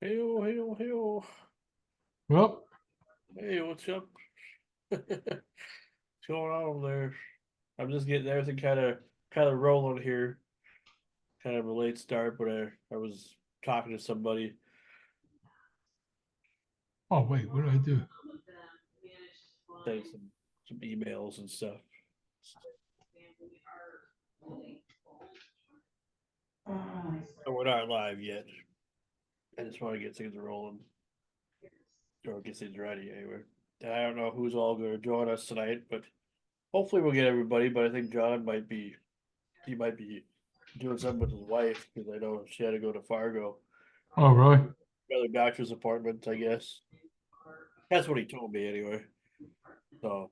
Heyo, heyo, heyo. Well, Hey, what's up? What's going on over there? I'm just getting everything kind of rolling here. Kind of a late start, but I was talking to somebody, oh wait, what did I do? saying some emails and stuff. So we're not live yet. I just want to get things rolling, or get things ready anyway. And I don't know who's all going to join us tonight, but hopefully we'll get everybody. But I think John might be he might be doing something with his wife because I know she had to go to Fargo, Oh really? another doctor's appointment, I guess. That's what he told me anyway. So,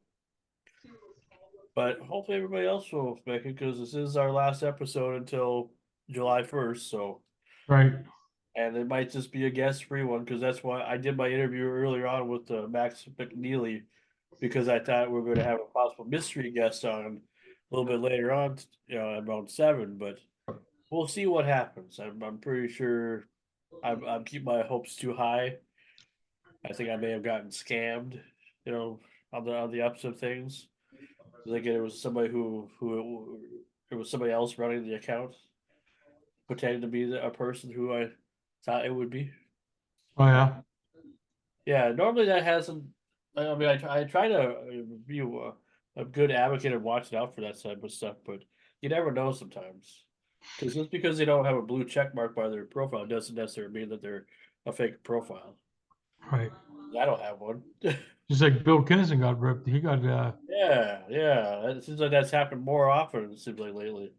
but hopefully everybody else will make it because this is our last episode until July 1st. So, Right. and it might just be a guest free one because that's why I did my interview earlier on with Max McNeely because I thought we were going to have a possible mystery guest on a little bit later on, around 7. But we'll see what happens. I'm pretty sure I'm keeping my hopes too high. I think I may have gotten scammed, you know, on the ups of things. Thinking it was somebody who it was somebody else running the account, pretending to be a person who I thought it would be. Oh yeah. Yeah, normally that hasn't. I mean, I try to be a good advocate and watch out for that type of stuff, but you never know sometimes. Because just because they don't have a blue check mark by their profile doesn't necessarily mean that they're a fake profile. Right. I don't have one. Just like Bill Kinnison got ripped. He got Yeah, yeah. It seems like that's happened more often. It seems like lately.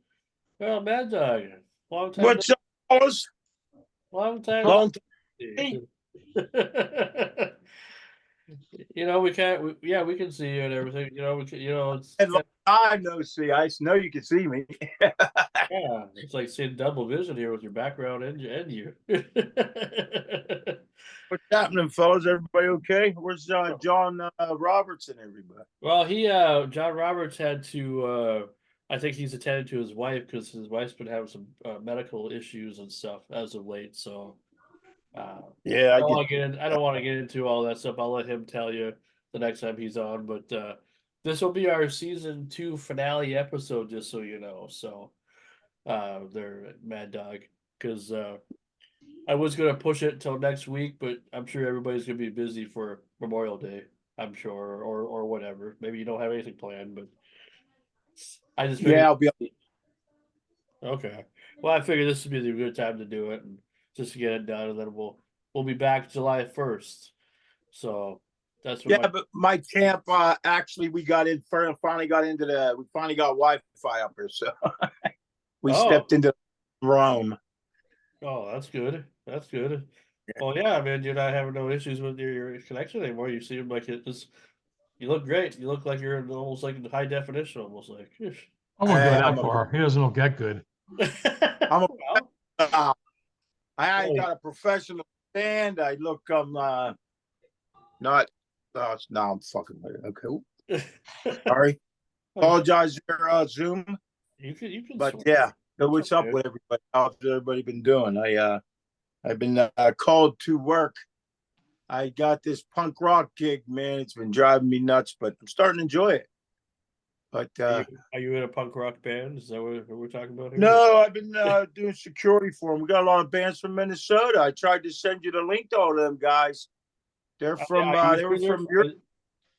Well, Mad Dog, long time, What's up, fellas? long time. Long No time. see. We can't. Yeah, we can see you and everything. We can, it's And long time no see. I know you can see me. yeah, it's like seeing double vision here with your background and you. What's happening, fellas? Everybody okay? Where's John Roberts and everybody? Well, John Roberts had to. I think he's attended to his wife because his wife's been having some medical issues and stuff as of late. So Yeah, I get. I don't want to get into all that stuff. I'll let him tell you the next time he's on. But this will be our season 2 finale episode, just so you know. So they're Mad Dog because I was gonna push it till next week, but I'm sure everybody's gonna be busy for Memorial Day. I'm sure, or whatever. Maybe you don't have anything planned, but I just figured. Yeah, I'll be. Okay. Well, I figured this would be the good time to do it and just to get it done, and then we'll be back July 1st. So that's what Yeah, but my camp actually we got in. Finally got into the. We finally got Wi-Fi up here, so we stepped into Rome. Oh, that's good. That's good. Well, yeah, man, you're not having no issues with your connection anymore. You seem like it just you look great. You look like you're in almost like in high definition, almost like. I won't go I'm that a. far. He doesn't look that good. I'm a. Well, I hey, got a professional stand. I look. Not. No, I'm fucking with it. Okay. Sorry. Apologize for Zoom. You can But swear. yeah, so It's what's up okay. with everybody? How's everybody been doing? I've been called to work. I got this punk rock gig, man. It's been driving me nuts, but I'm starting to enjoy it. But Are you in a punk rock band? Is that what we're talking about here? no, I've been doing security for them. We got a lot of bands from Minnesota. I tried to send you the link to all of them guys. They're from Are you they sure were from Europe.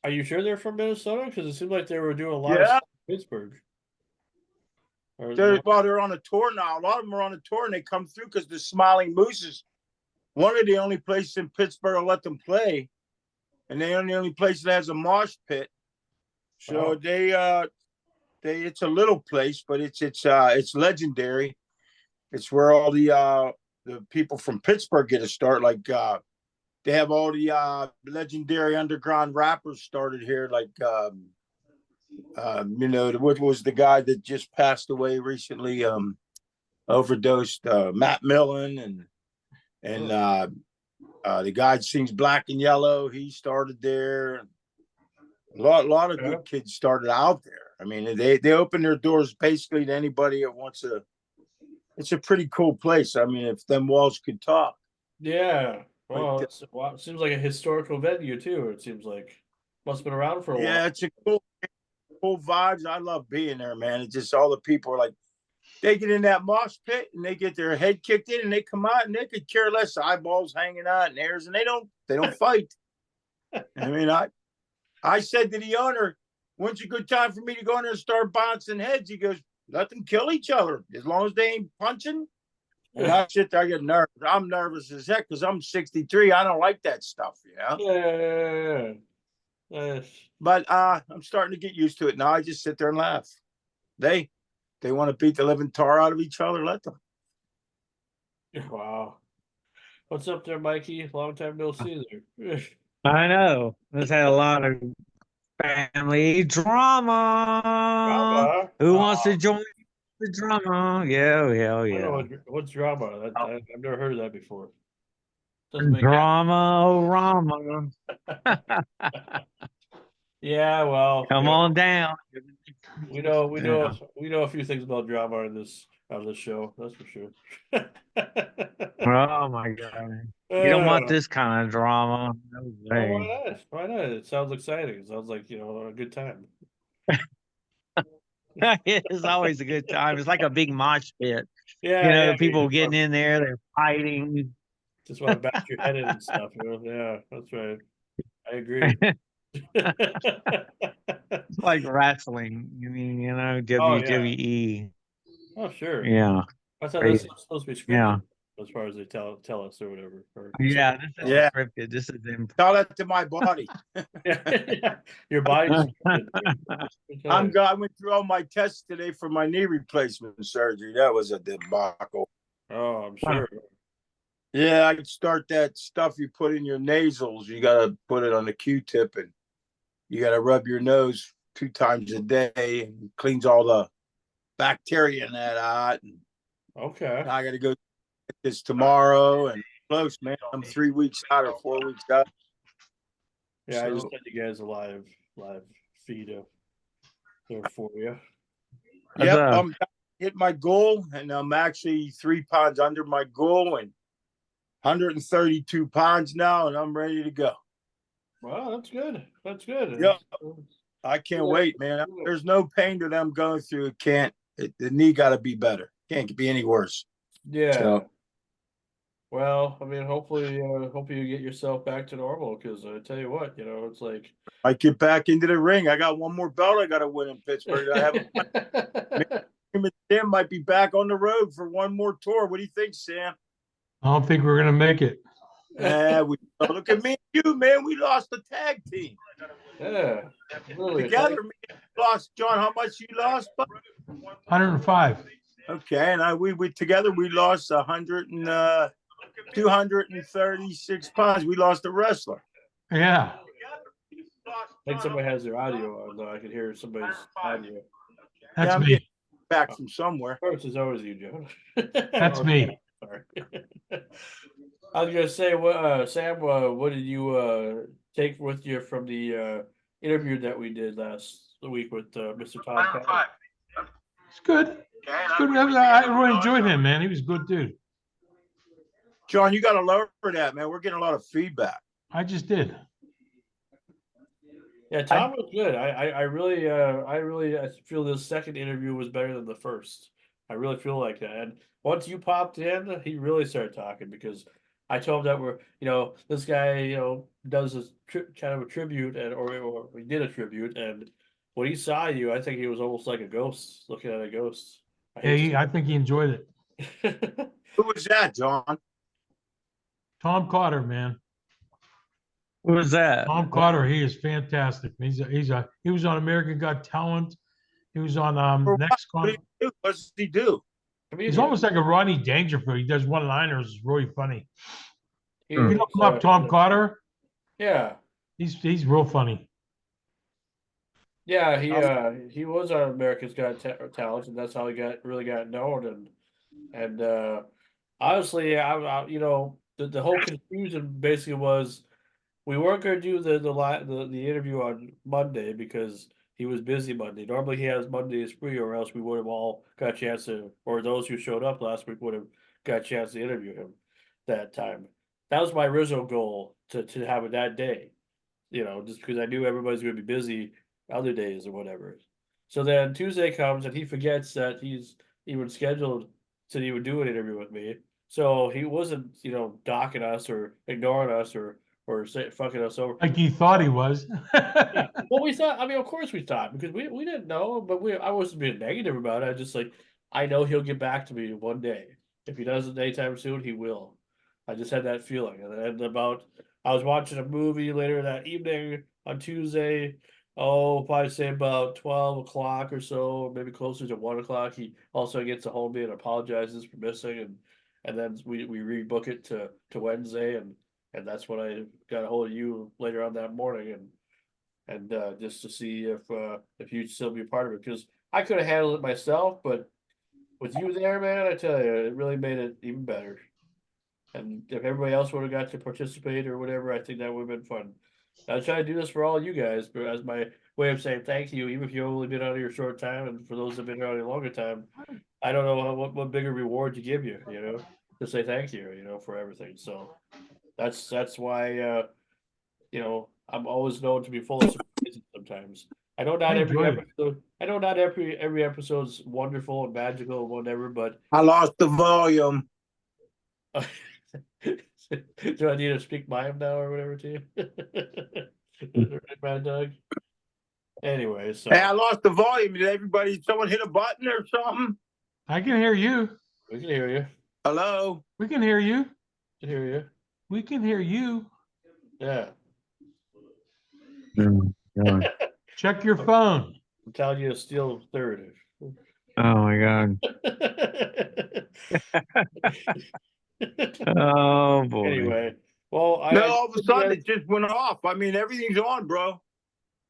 are you sure they're from Minnesota? Because it seemed like they were doing a lot of Yeah, stuff in Pittsburgh. Or they're on a tour now. A lot of them are on a tour, and they come through because the Smiling Mooses. One of the only places in Pittsburgh will let them play, and they're the only place that has a mosh pit. So they it's a little place, but it's legendary. It's where all the people from Pittsburgh get a start. Like they have all the legendary underground rappers started here. Like what was the guy that just passed away recently? Overdosed. Matt Millen and the guy that sings Black and Yellow. He started there. A lot of good kids started out there. I mean, they open their doors basically to anybody that wants a. It's a pretty cool place. I mean, if them walls could talk. Yeah. But Well, it seems like a historical venue too. It seems like must have been around for a yeah, while. it's a cool vibes. I love being there, man. It's just all the people are like they get in that mosh pit and they get their head kicked in and they come out and they could care less, eyeballs hanging out and ears, and they don't fight. I mean, I said to the owner, when's a good time for me to go in there and start bouncing heads? He goes, let them kill each other as long as they ain't punching. And I sit there, I get nervous. I'm nervous as heck because I'm 63. I don't like that stuff, you know. Yeah. But I'm starting to get used to it now. I just sit there and laugh. They want to beat the living tar out of each other. Let them. Wow. What's up there, Mikey? Long time no see there. I know. Let's had a lot of family drama. Drama. Who wants to join the drama? Yeah, yeah, I don't know yeah. what's drama. I've never heard of that before. Doesn't make Drama, Rama. Yeah, well, Come on down. we know Yeah. we know a few things about drama on this show. That's for sure. Oh my God. You don't want this kind of drama. No Oh, way. why not? Why not? It sounds exciting. It sounds like a good time. It's always a good time. It's like a big mosh pit. Yeah. People getting in there, they're fighting. Just want to bash your head in and stuff. Yeah, that's right. I agree. It's like wrestling. I mean, Oh yeah. WWE. Oh sure. Yeah. I thought Crazy. that's supposed to be Yeah. scripted as far as they tell us or whatever. Yeah, this is Yeah. scripted. This is Tell that to my body. Yeah. Your body's scripted. I went through all my tests today for my knee replacement surgery. That was a debacle. Oh, I'm sure. Yeah, I could start that stuff you put in your nasals. You got to put it on the Q-tip and you got to rub your nose 2 times a day and cleans all the bacteria in that out. And Okay. I got to go get this tomorrow and close, man. I'm 3 weeks out or 4 weeks out. Yeah, I just So- sent you guys a live feed of there for you. Yep, I'm hit my goal and I'm actually 3 pounds under my goal and 132 pounds now and I'm ready to go. Well, that's good. That's good. Yeah. I can't wait, man. There's no pain to them going through. The knee got to be better. Can't be any worse. Yeah. So- Well, I mean, hopefully you get yourself back to normal because I tell you what, it's like I get back into the ring. I got one more belt I got to win in Pittsburgh. I have Sam might be back on the road for one more tour. What do you think, Sam? I don't think we're gonna make it. Look at me and you, man. We lost the tag team. Yeah. Really. Together, me and you lost. John, how much you lost? 105. Okay, and we together we lost 236 pounds. We lost a wrestler. Yeah. I think somebody has their audio on, though. I can hear somebody's audio. That's I'm me. getting back from somewhere. Of course, it's always you, Joe. That's me. Sorry. I was gonna say, Sam, what did you take with you from the interview that we did last week with Mr. Tom Petty? It's good. It's good. I really enjoyed him, man. He was a good dude. John, you got to lower that, man. We're getting a lot of feedback. I just did. Yeah, Tom was good. I really feel this second interview was better than the first. I really feel like that. And once you popped in, he really started talking because I told him that this guy, does this kind of a tribute or we did a tribute. And when he saw you, I think he was almost like a ghost looking at a ghost. I think he enjoyed it. Who was that, John? Tom Carter, man. Who was that? Tom Carter, he is fantastic. He was on American Got Talent. He was on Next Con. What does he do? He's almost like a Rodney Dangerfield. He does one-liners. It's really funny. You look him up, Tom Carter. Yeah. He's real funny. Yeah, he was on America's Got Talent, and that's how he really got known. And honestly, the whole confusion basically was we weren't going to do the interview on Monday because he was busy Monday. Normally he has Mondays free, or else we would have all got a chance to, or those who showed up last week would have got a chance to interview him that time. that was my original goal to have it that day, just because I knew everybody's gonna be busy other days or whatever. So then Tuesday comes and he forgets that he's even scheduled to even do an interview with me. So he wasn't, docking us or ignoring us or fucking us over. Like he thought he was. Yeah. Well, we thought. I mean, of course we thought because we didn't know, but I wasn't being negative about it. I just like I know he'll get back to me one day. If he doesn't anytime soon, he will. I just had that feeling. And then I was watching a movie later that evening on Tuesday. Oh, probably say about 12 o'clock or so, maybe closer to 1 o'clock. He also gets a hold of me and apologizes for missing, and then we rebook it to Wednesday, and that's when I got a hold of you later on that morning, and just to see if you'd still be a part of it, because I could have handled it myself, but with you there, man, I tell you, it really made it even better. And if everybody else would have got to participate or whatever, I think that would have been fun. I try to do this for all you guys, but as my way of saying thank you, even if you've only been out here a short time, and for those that have been out here a longer time, I don't know what bigger reward to give you, to say thank you, for everything. So that's why I'm always known to be full of surprises sometimes. I know not I every enjoy it. episode. I know not every episode's wonderful and magical and whatever, but I lost the volume. do I need to speak mime now or whatever to you? Mad Dog. Anyway, so Hey, I lost the volume. Did someone hit a button or something? I can hear you. we can hear you. Hello? We can hear you. Can hear you. We can hear you. Yeah. Oh, God. Check your phone. I'm telling you to steal third. Oh my God. Oh boy. Anyway, well, No, all of a sudden guys, it just went off. I mean, everything's on, bro.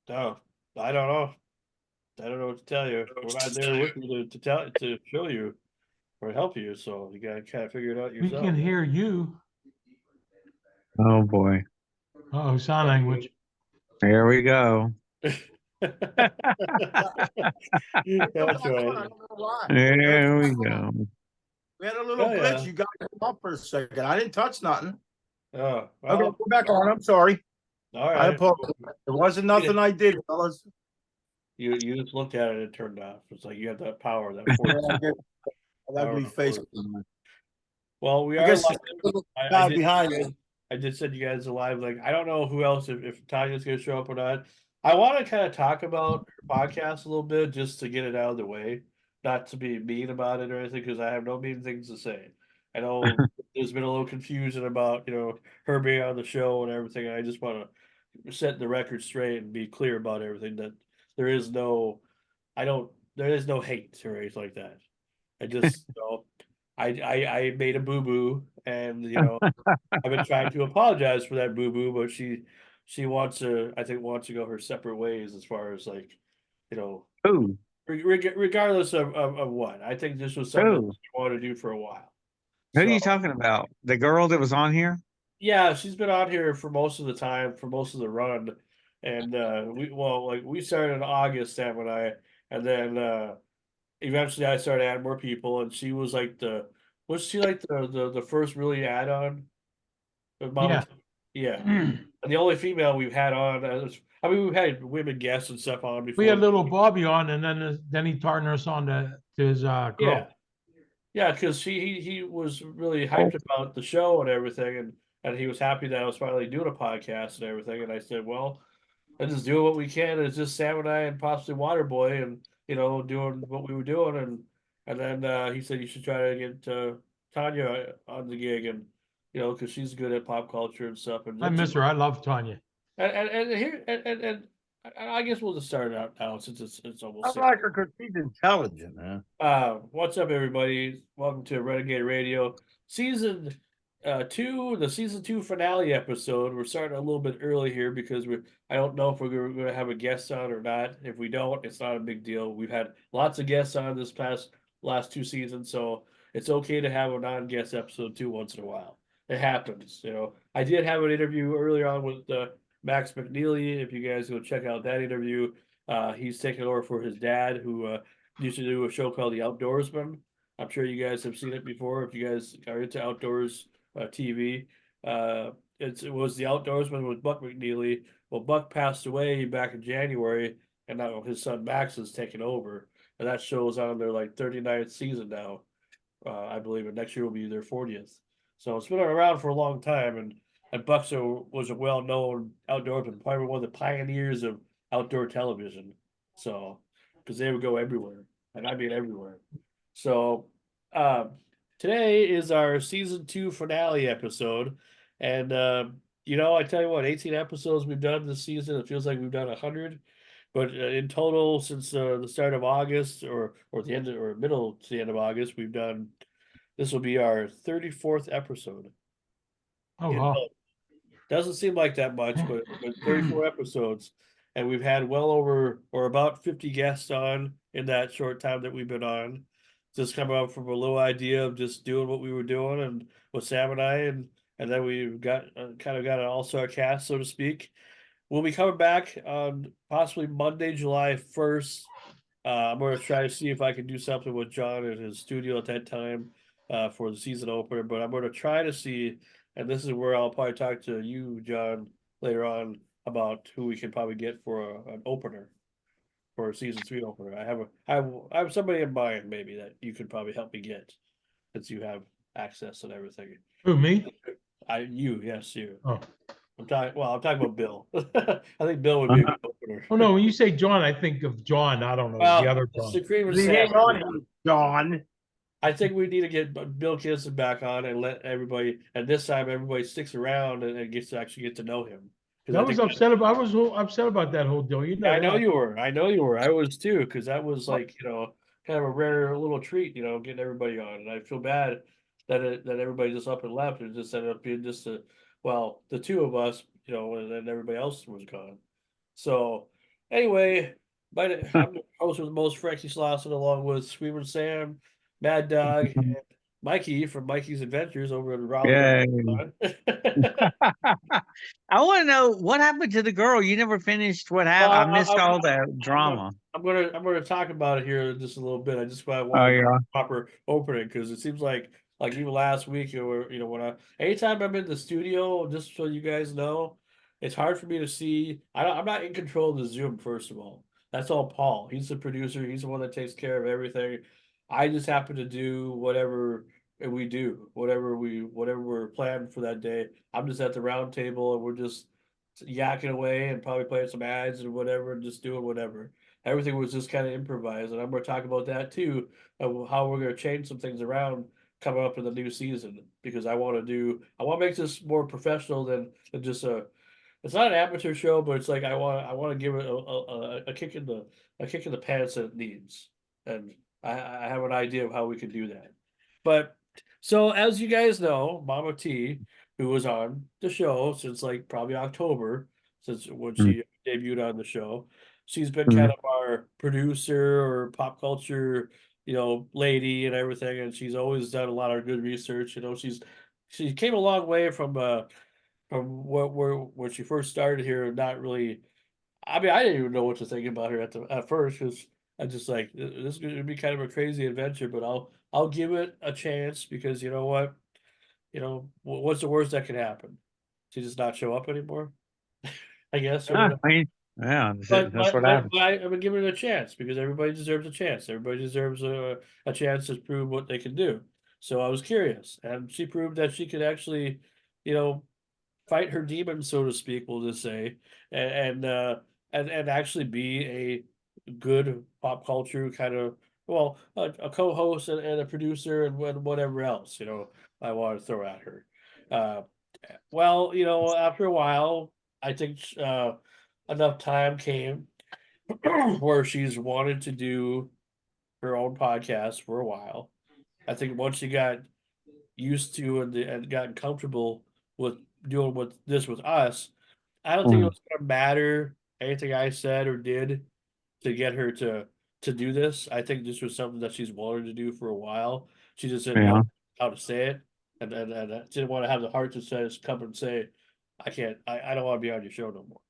no, I don't know. I don't know what to tell you. We're not there with you to show you or help you, so you gotta kind of figure it out We yourself. can hear you. Oh boy. Oh, sign language. Here we go. That's I right. don't know why. Here we go. We had a little Oh, glitch. yeah. You got it up for a second. I didn't touch nothing. Oh, Okay, well, go back on. I'm sorry. all I right. apologize. It wasn't nothing I did, fellas. You just looked at it and it turned off. It's like you have that power, that force. Yeah, I get that Power ugly of face. force. Well, we I are guess live. the little I guy did behind you you. guys- I did send you guys a live. Like, I don't know who else, if Tanya's gonna show up or not. I want to kind of talk about her podcast a little bit just to get it out of the way, not to be mean about it or anything, because I have no mean things to say. I know there's been a little confusion about her being on the show and everything. And I just want to set the record straight and be clear about everything, that there is no, there is no hate or anything like that. I just, I made a boo boo, and I've been trying to apologize for that boo boo, but she I think wants to go her separate ways as far as like, you know, Ooh, regardless of what. I think this was something ooh. she wanted to do for a while. Who are So you talking about? The girl that was on here? yeah, she's been on here for most of the time, for most of the run, and we started in August, Sam and I, and then eventually I started adding more people, and she was like was she like the first really add on? Yeah. Yeah. And the only female we've had on, I mean, we've had women guests and stuff on before. We had little Bobby on, and then he turned us on to his Yeah. girl. Yeah, because he was really hyped about the show and everything, and he was happy that I was finally doing a podcast and everything. And I said, well, let's just do what we can. It's just Sam and I and possibly Waterboy, and doing what we were doing. And then he said you should try to get Tanya on the gig, and because she's good at pop culture and stuff. And I miss her. I love Tanya. and here and I guess we'll just start it out now since it's almost. I like her because she's intelligent, man. What's up, everybody? Welcome to Renegade Radio, season 2, the season 2 finale episode. We're starting a little bit early here because I don't know if we're going to have a guest on or not. If we don't, it's not a big deal. We've had lots of guests on this last 2 seasons, so it's okay to have a non-guest episode too once in a while. It happens, I did have an interview earlier on with Max McNeely. If you guys go check out that interview, he's taking over for his dad, who used to do a show called The Outdoorsman. I'm sure you guys have seen it before if you guys are into outdoors TV. It was the outdoorsman with Buck McNeely. Well, Buck passed away back in January, and now his son Max is taking over, and that show's on their like 39th season now, I believe, and next year will be their 40th. So it's been around for a long time, and Buxo was a well-known outdoorsman, probably one of the pioneers of outdoor television. So, because they would go everywhere, and I mean everywhere. So, um, today is our season 2 finale episode, and I tell you what, 18 episodes we've done this season. It feels like we've done 100, but in total, since the start of August, or the end of, or middle to the end of August, we've done. This will be our 34th episode. Oh, In wow. total. Doesn't seem like that much, but 34 episodes, and we've had well over or about 50 guests on in that short time that we've been on. Just coming up from a little idea of just doing what we were doing and with Sam and I, and then we've got kind of got an all-star cast, so to speak. We'll be coming back on possibly Monday, July 1st. I'm going to try to see if I can do something with John in his studio at that time for the season opener. But I'm going to try to see, and this is where I'll probably talk to you, John, later on about who we can probably get for an opener for a season 3 opener. I have somebody in mind maybe that you could probably help me get, since you have access and everything. Who, me? Yes, you. Oh. I'm talking about Bill. I think Bill would be a good opener. Oh, no, when you say John, I think of John. I don't know, the Well, other it's John. the cream and Hang sap. on here, John. I think we need to get Bill Kinston back on and let everybody, and this time everybody sticks around and gets to actually get to know him. 'Cause I was upset about that whole deal. You know I know that. you were. I know you were. I was too, because that was like, kind of a rare little treat, getting everybody on. And I feel bad that everybody just up and left. It just ended up being just the two of us, and then everybody else was gone. So anyway, I'm the host with the most, Frankie Slauson, along with Screamer Sam, Mad Dog, and Mikey from Mikey's Adventures over in Raleigh. Yay. I want to know what happened to the girl. You never finished what happened. I missed all that drama. I'm gonna talk about it here in just a little bit. I just Oh, want yeah. proper opening, because it seems like even last week, when anytime I'm in the studio, just so you guys know, it's hard for me to see. I'm not in control of the Zoom. First of all, that's all Paul. He's the producer. He's the one that takes care of everything. I just happen to do whatever we do, whatever we're planned for that day. I'm just at the round table, and we're just yakking away and probably playing some ads and whatever, and just doing whatever. Everything was just kind of improvised, and I'm going to talk about that too, of how we're going to change some things around coming up in the new season, because I want to make this more professional than just it's not an amateur show, but it's like I want to give it a kick in the pants that it needs, and I have an idea of how we can do that. But so, as you guys know, Mama T, who was on the show since like probably October, since when she debuted on the show, she's been kind of our producer or pop culture, lady and everything, and she's always done a lot of good research. She came a long way from when she first started here, not really. I mean, I didn't even know what to think about her at first, because I just like, this is going to be kind of a crazy adventure, but I'll give it a chance, because you know what, what's the worst that can happen? She just not show up anymore, I guess, or whatever. Yeah, But that's what happened. I've been giving it a chance, because everybody deserves a chance. Everybody deserves a chance to prove what they can do. So I was curious, and she proved that she could actually, you know, fight her demons, so to speak, we'll just say, and actually be a good pop culture kind of, a co-host and a producer and whatever else, I want to throw at her. Uh, after a while, I think enough time came where she's wanted to do her own podcast for a while. I think once she got used to and gotten comfortable with doing with us, I don't think it was gonna matter anything I said or did to get her to do this. I think this was something that she's wanted to do for a while. She just didn't know how to say it, and didn't want to have the heart to say, come and say, I can't, I don't want to be on your show no more.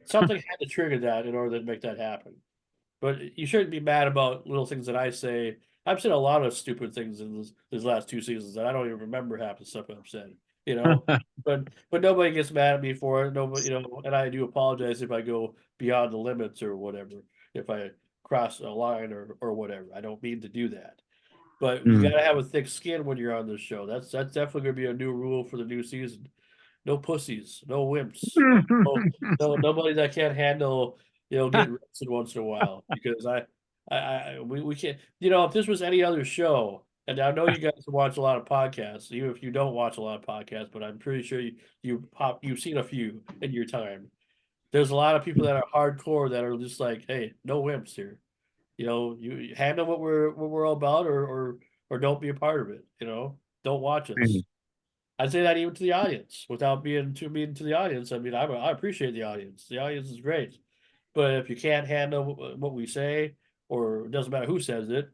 Something had to trigger that in order to make that happen. But you shouldn't be mad about little things that I say. I've said a lot of stupid things in these last 2 seasons that I don't even remember half the stuff I've said. you know. But nobody gets mad at me for it. Nobody, and I do apologize if I go beyond the limits or whatever, if I cross a line or whatever. I don't mean to do that. But you Mm. gotta have a thick skin when you're on this show. That's definitely gonna be a new rule for the new season. No pussies, no wimps, nobody that can't handle, getting roasted once in a while. Because we can't. If this was any other show, and I know you guys watch a lot of podcasts, even if you don't watch a lot of podcasts, but I'm pretty sure you've seen a few in your time. There's a lot of people that are hardcore that are just like, hey, no wimps here. You handle what we're all about, or don't be a part of it. Don't watch us. I say that even to the audience, without being too mean to the audience. I mean, I appreciate the audience. The audience is great, but if you can't handle what we say, or it doesn't matter who says it,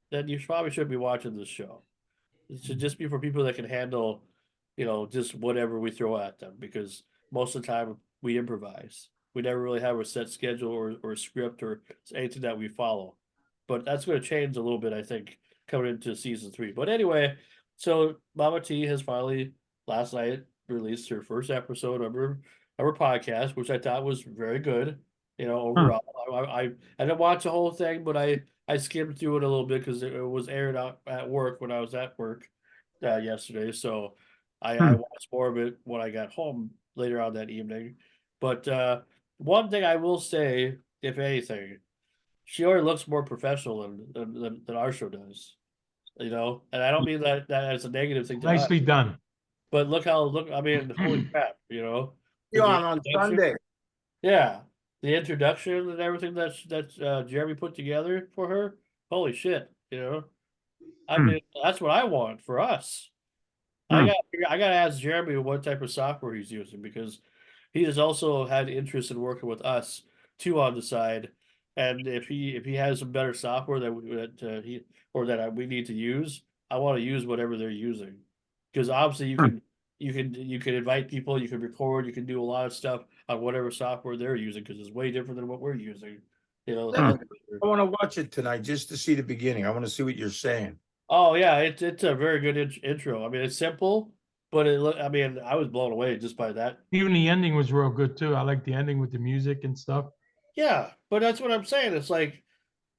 then you probably shouldn't be watching this show. It should just be for people that can handle, just whatever we throw at them. Because most of the time we improvise. We never really have a set schedule or a script or anything that we follow. But that's going to change a little bit, I think, coming into season 3. But anyway, so Mama T has finally last night released her first episode of her podcast, which I thought was very good. Overall, I didn't watch the whole thing, but I skimmed through it a little bit because it was aired out at work when I was at work yesterday. So I watched more of it when I got home later on that evening. But one thing I will say, if anything, she already looks more professional than our show does. And I don't mean that as a negative thing to us, Nicely done. but look. I mean, holy crap! You The on introduction- Sunday. Yeah, the introduction and everything that Jeremy put together for her. Holy shit! I mean, that's what I want for us. I got to ask Jeremy what type of software he's using, because he has also had interest in working with us too on the side. And if he has some better software that we need to use, I want to use whatever they're using, because obviously you can invite people, you can record, you can do a lot of stuff on whatever software they're using, because it's way different than what we're using. I want to watch it tonight just to see the beginning. I want to see what you're saying. Oh yeah, it's a very good intro. I mean, it's simple, but I mean, I was blown away just by that. Even the ending was real good too. I like the ending with the music and stuff. Yeah, but that's what I'm saying. It's like,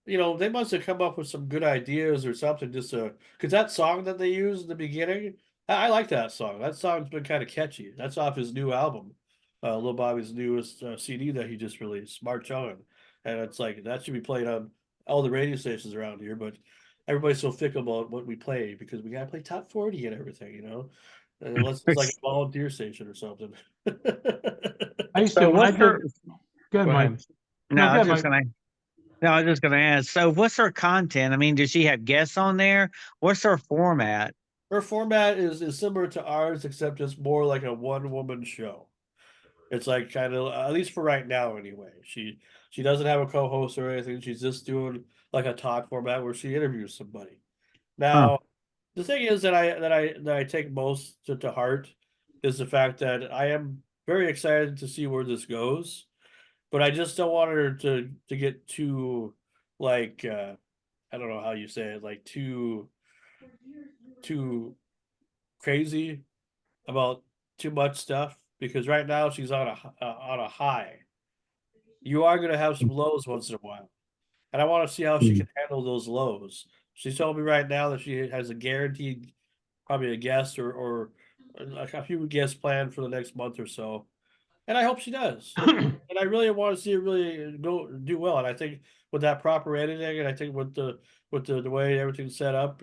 they must have come up with some good ideas or something, just because that song that they used in the beginning, I like that song. That song's been kind of catchy. That's off his new album, Lil Bobby's newest CD that he just released, March On. And it's like, that should be played on all the radio stations around here, but everybody's so fickle about what we play, because we gotta play top 40 and everything. Unless it's like a volunteer station or something. I used to, So when I what's her? did, good, Go Mike. ahead. No, No, I go was ahead, just gonna. No, I was just gonna ask. So, what's her content? I mean, does she have guests on there? What's her format? Her format is similar to ours, except it's more like a one-woman show. It's like, kind of, at least for right now anyway. She doesn't have a co-host or anything. She's just doing like a talk format where she interviews somebody. Now, the thing is that I take most to heart is the fact that I am very excited to see where this goes, but I just don't want her to get too, like, I don't know how you say it, like too crazy about too much stuff, because right now she's on a high. You are going to have some lows once in a while, and I want to see how she can handle those lows. She told me right now that she has a guaranteed, probably a guest or like a few guests planned for the next month or so, and I hope she does. And I really want to see her really do well. And I think with that proper editing, and I think with the way everything's set up,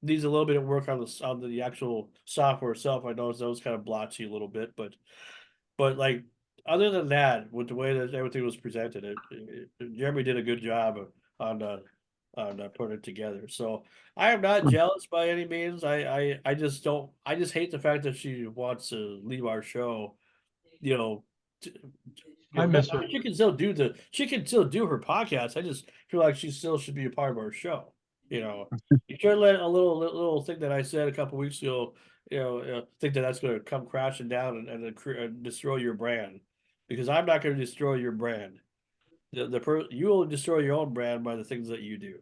needs a little bit of work on the actual software itself. I noticed that was kind of blotchy a little bit, but like, other than that, with the way that everything was presented, Jeremy did a good job on putting it together. So I am not jealous by any means. I just don't. I just hate the fact that she wants to leave our show. You know, to, I miss her. she can still do her podcast. I just feel like she still should be a part of our show. You should let a little thing that I said a couple weeks ago. Think that's going to come crashing down and destroy your brand, because I'm not going to destroy your brand. You will destroy your own brand by the things that you do.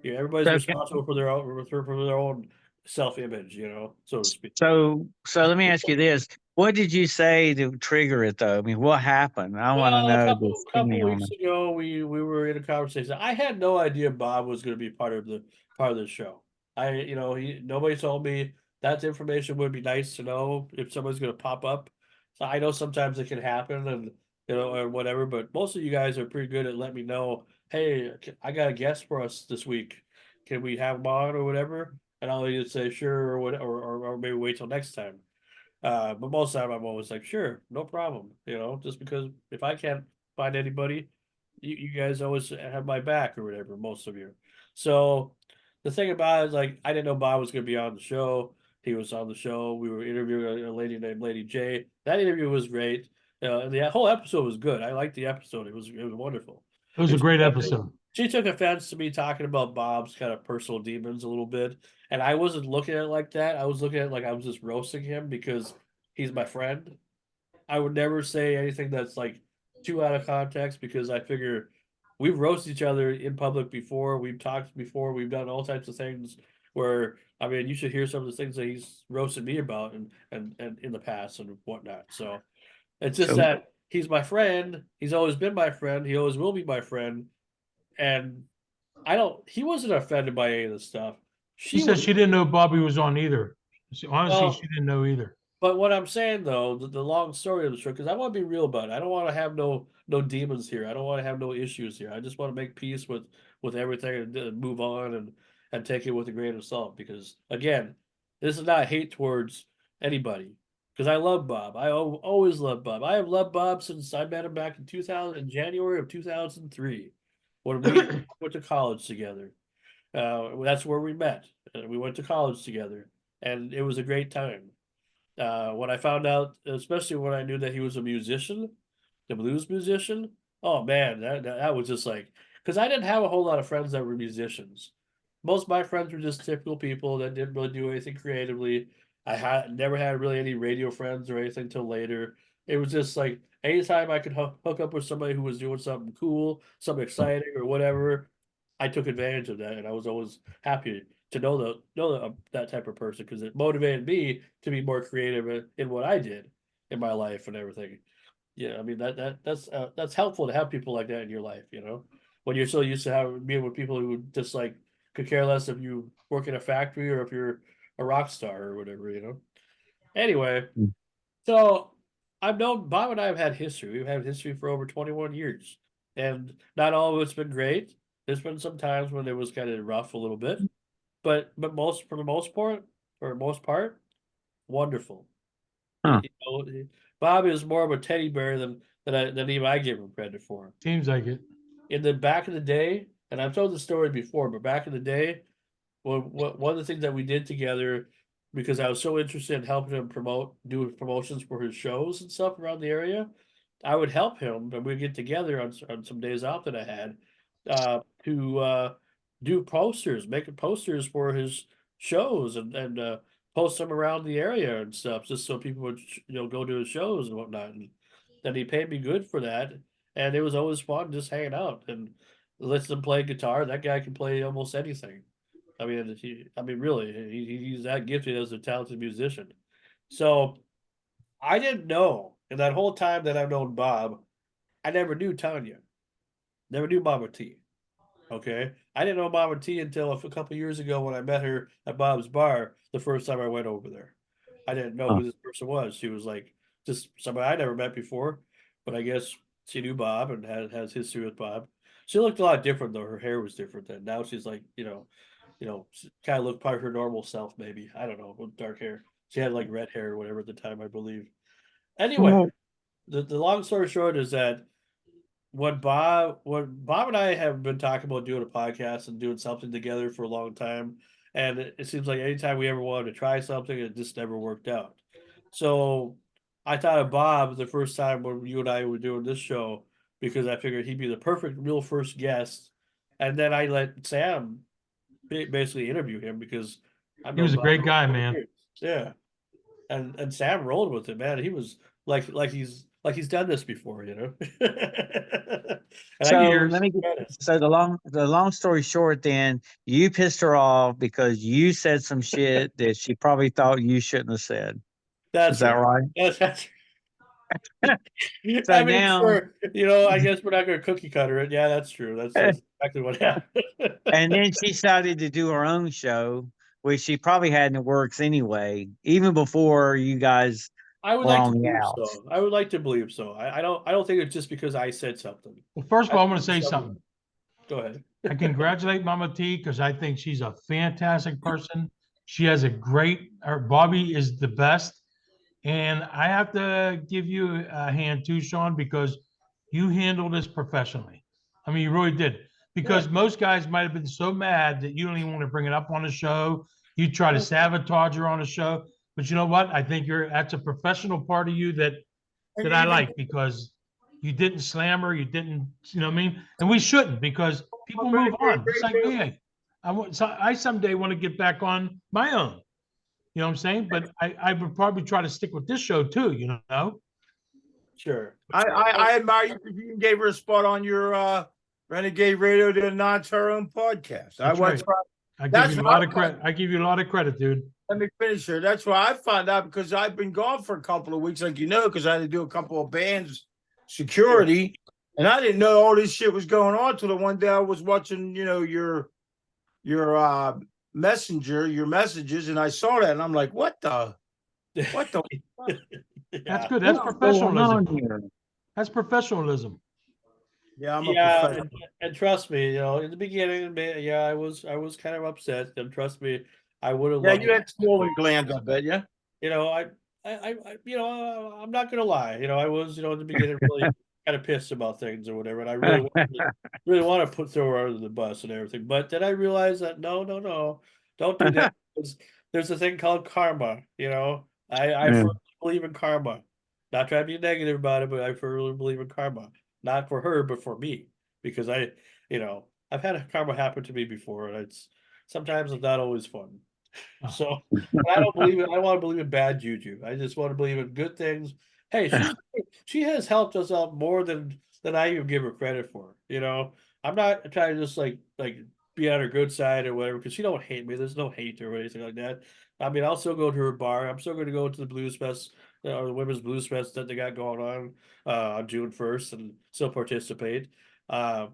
Everybody's So, responsible for their own self-image, so to speak. So let me ask you this. What did you say to trigger it though? I mean, what happened? I want to Well, a know couple the couple skinny on weeks it. ago, we were in a conversation. I had no idea Bob was going to be part of the show. Nobody told me that information would be nice to know if somebody's going to pop up. So I know sometimes it can happen, and or whatever. But most of you guys are pretty good at letting me know. Hey, I got a guest for us this week. Can we have him on or whatever? And I'll either say sure or what, or maybe wait till next time. But most of the time I'm always like, sure, no problem. Just because if I can't find anybody, you guys always have my back or whatever, most of you. So the thing about it is like I didn't know Bob was gonna be on the show. He was on the show. We were interviewing a lady named Lady J. That interview was great. And the whole episode was good. I liked the episode. It was wonderful. It was a And great episode. she took offense to me talking about Bob's kind of personal demons a little bit. And I wasn't looking at it like that. I was looking at it like I was just roasting him because he's my friend. I would never say anything that's like too out of context because I figure we've roasted each other in public before. We've talked before. We've done all types of things where, I mean, you should hear some of the things that he's roasted me about and in the past and whatnot. So it's just So that he's my friend. He's always been my friend. He always will be my friend. And he wasn't offended by any of this stuff. She She said was, she didn't know Bobby was on either. Honestly, well, she didn't know either. but what I'm saying though, the long story of the show, because I want to be real about it. I don't want to have no demons here. I don't want to have no issues here. I just want to make peace with everything and move on and take it with a grain of salt. Because again, this is not hate towards anybody. Because I love Bob. Always loved Bob. I have loved Bob since I met him back in 2000, in January of 2003, when we went to college together. That's where we met. We went to college together, and it was a great time. When I found out, especially when I knew that he was a musician, the blues musician, oh man, that was just like, because I didn't have a whole lot of friends that were musicians. Most of my friends were just typical people that didn't really do anything creatively. I had never had really any radio friends or anything till later. It was just like anytime I could hook up with somebody who was doing something cool, something exciting or whatever, I took advantage of that, and I was always happy to know that type of person because it motivated me to be more creative in what I did in my life and everything. Yeah, I mean that's helpful to have people like that in your life. When you're so used to having being with people who just like could care less if you work in a factory or if you're a rock star or whatever. Anyway, so I've known Bob and I have had history. We've had history for over 21 years, and not all of it's been great. There's been some times when it was kind of rough a little bit, but for the most part, wonderful. huh. Bob is more of a teddy bear than even I give him credit for. Seems like it. In the back of the day, and I've told the story before, but back in the day, one of the things that we did together, because I was so interested in helping him do promotions for his shows and stuff around the area, I would help him, and we'd get together on some days off that I had, to do posters, making posters for his shows and post them around the area and stuff, just so people would go to his shows and whatnot. And then he paid me good for that, and it was always fun just hanging out and lets them play guitar. That guy can play almost anything. Really, he's that gifted as a talented musician. So I didn't know in that whole time that I've known Bob, I never knew Tanya, never knew Mama T. Okay, I didn't know Mama T until a couple years ago when I met her at Bob's bar the first time I went over there. I didn't know Huh. who this person was. She was like just somebody I never met before, but I guess she knew Bob and has history with Bob. She looked a lot different though. Her hair was different then. Now she's like, kind of looked probably her normal self, maybe. I don't know, with dark hair. She had like red hair or whatever at the time, I believe. Anyway, Well, the long story short is that when Bob and I have been talking about doing a podcast and doing something together for a long time, and it seems like anytime we ever wanted to try something, it just never worked out. So I thought of Bob the first time when you and I were doing this show because I figured he'd be the perfect real first guest, and then I let Sam basically interview him because I've He was known a Bob great for guy, 20 man. years. Yeah. and Sam rolled with it, man. He was like he's done this before, you know. And I So give you let me get, credit. so the long story short, then you pissed her off because you said some shit that she probably thought you shouldn't have said. Is That's that right. right? That's So I mean, now, sure, you know, I guess we're not gonna cookie cutter it. Yeah, that's true. That's exactly what happened. and then she decided to do her own show, which she probably had in the works anyway, even before you guys I would were like on to the believe outs. so. I would like to believe so. I don't think it's just because I said something. Well, first of I all, I'm think going to say it's something. something. Go ahead. I congratulate Mama T because I think she's a fantastic person. She has a great, her Bobby is the best. And I have to give you a hand too, Sean, because you handled this professionally. I mean, you really did. Because Yeah. most guys might have been so mad that you don't even want to bring it up on the show. You try to sabotage her on the show. But you know what? I think that's a professional part of you that And I even like because you didn't slam her, you didn't, you know what I mean? And we shouldn't because people move on. Just like me. I someday want to get back on my own. You know what I'm saying? But I would probably try to stick with this show too, you know? Sure. I admire you because you even gave her a spot on your Renegade Radio to announce her own podcast. That's right. I give That's you a what lot I of credit. I give you a lot of credit, dude. Let me finish here. That's why I found out because I've been gone for a couple of weeks, like you know, because I had to do a couple of bands security, and I didn't know all this shit was going on till the one day I was watching, you know, your messenger, your messages, and I saw that, and I'm like, what the? That's Yeah. good. That's What's going on professionalism. here? That's professionalism. Yeah, I'm a Yeah, professional. and trust me, you know, in the beginning, yeah, I was kind of upset, and trust me, I would have Yeah, loved you had it. swollen glands, I bet, yeah. You know, you know, I'm not gonna lie. You know, I was, you know, in the beginning really kind of pissed about things or whatever, and I really want to throw her under the bus and everything. But then I realized that no, don't do that. There's a thing called karma. You know, I Yeah. firmly believe in karma. Not trying to be negative about it, but I firmly believe in karma. Not for her, but for me, because you know, I've had karma happen to me before, and sometimes it's not always fun. Oh. So but I don't believe it. I want to believe in bad juju. I just want to believe in good things. Hey, she has helped us out more than I even give her credit for. You know, I'm not trying to just like be on her good side or whatever because she don't hate me. There's no hate or anything like that. I mean, I'll still go to her bar. I'm still going to go to the Blues Fest, or the Women's Blues Fest that they got going on June 1st, and still participate. Uh,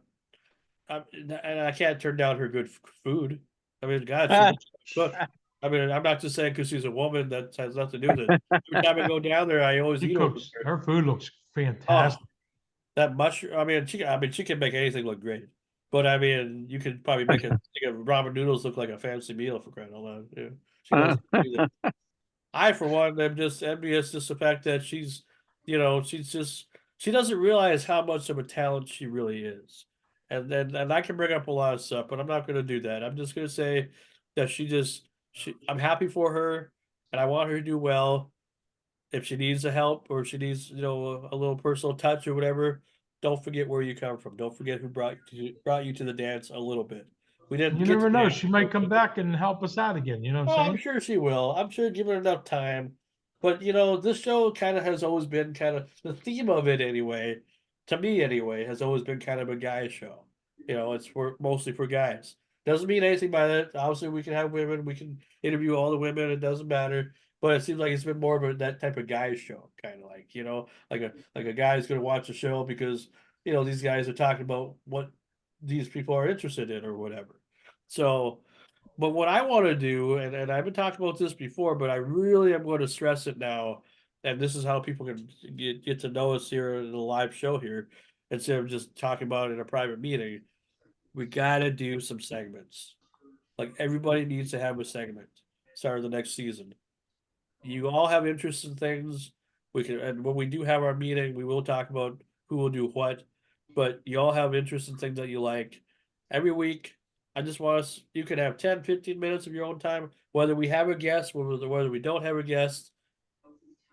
and I can't turn down her good food. I mean, God, she knows how to cook. I mean, I'm not just saying because she's a woman that has nothing to do with it. Every time I go down there, I always She eat over cooks. there. Her food looks Oh, fantastic. that mushroom. I mean, she can make anything look great. But I mean, you could probably make a ramen noodles look like a fancy meal for crying out loud. Yeah, she knows how to do that. I, for one, am just envious just the fact that she's, you know, she doesn't realize how much of a talent she really is. And I can bring up a lot of stuff, but I'm not going to do that. I'm just going to say that I'm happy for her, and I want her to do well. If she needs the help or if she needs, you know, a little personal touch or whatever, don't forget where you come from. Don't forget who brought you to the dance a little bit. We didn't You get never to know. dance. She might come back and help us out again. You know what I'm Oh, I'm saying? sure she will. I'm sure give her enough time. But you know, this show kind of has always been kind of the theme of it anyway, to me anyway, has always been kind of a guy show. You know, it's mostly for guys. Doesn't mean anything by that. Obviously, we can have women, we can interview all the women, it doesn't matter. But it seems like it's been more of that type of guy show, kind of like, you know, like a guy's gonna watch a show because, you know, these guys are talking about what these people are interested in or whatever. So but what I want to do, and I've been talking about this before, but I really am going to stress it now, and this is how people can get to know us here in the live show here, instead of just talking about it in a private meeting. We got to do some segments. Like everybody needs to have a segment start of the next season. You all have interests in things. We can, and when we do have our meeting, we will talk about who will do what. But you all have interests in things that you like. Every week, I just want us. You can have 10, 15 minutes of your own time, whether we have a guest, whether we don't have a guest.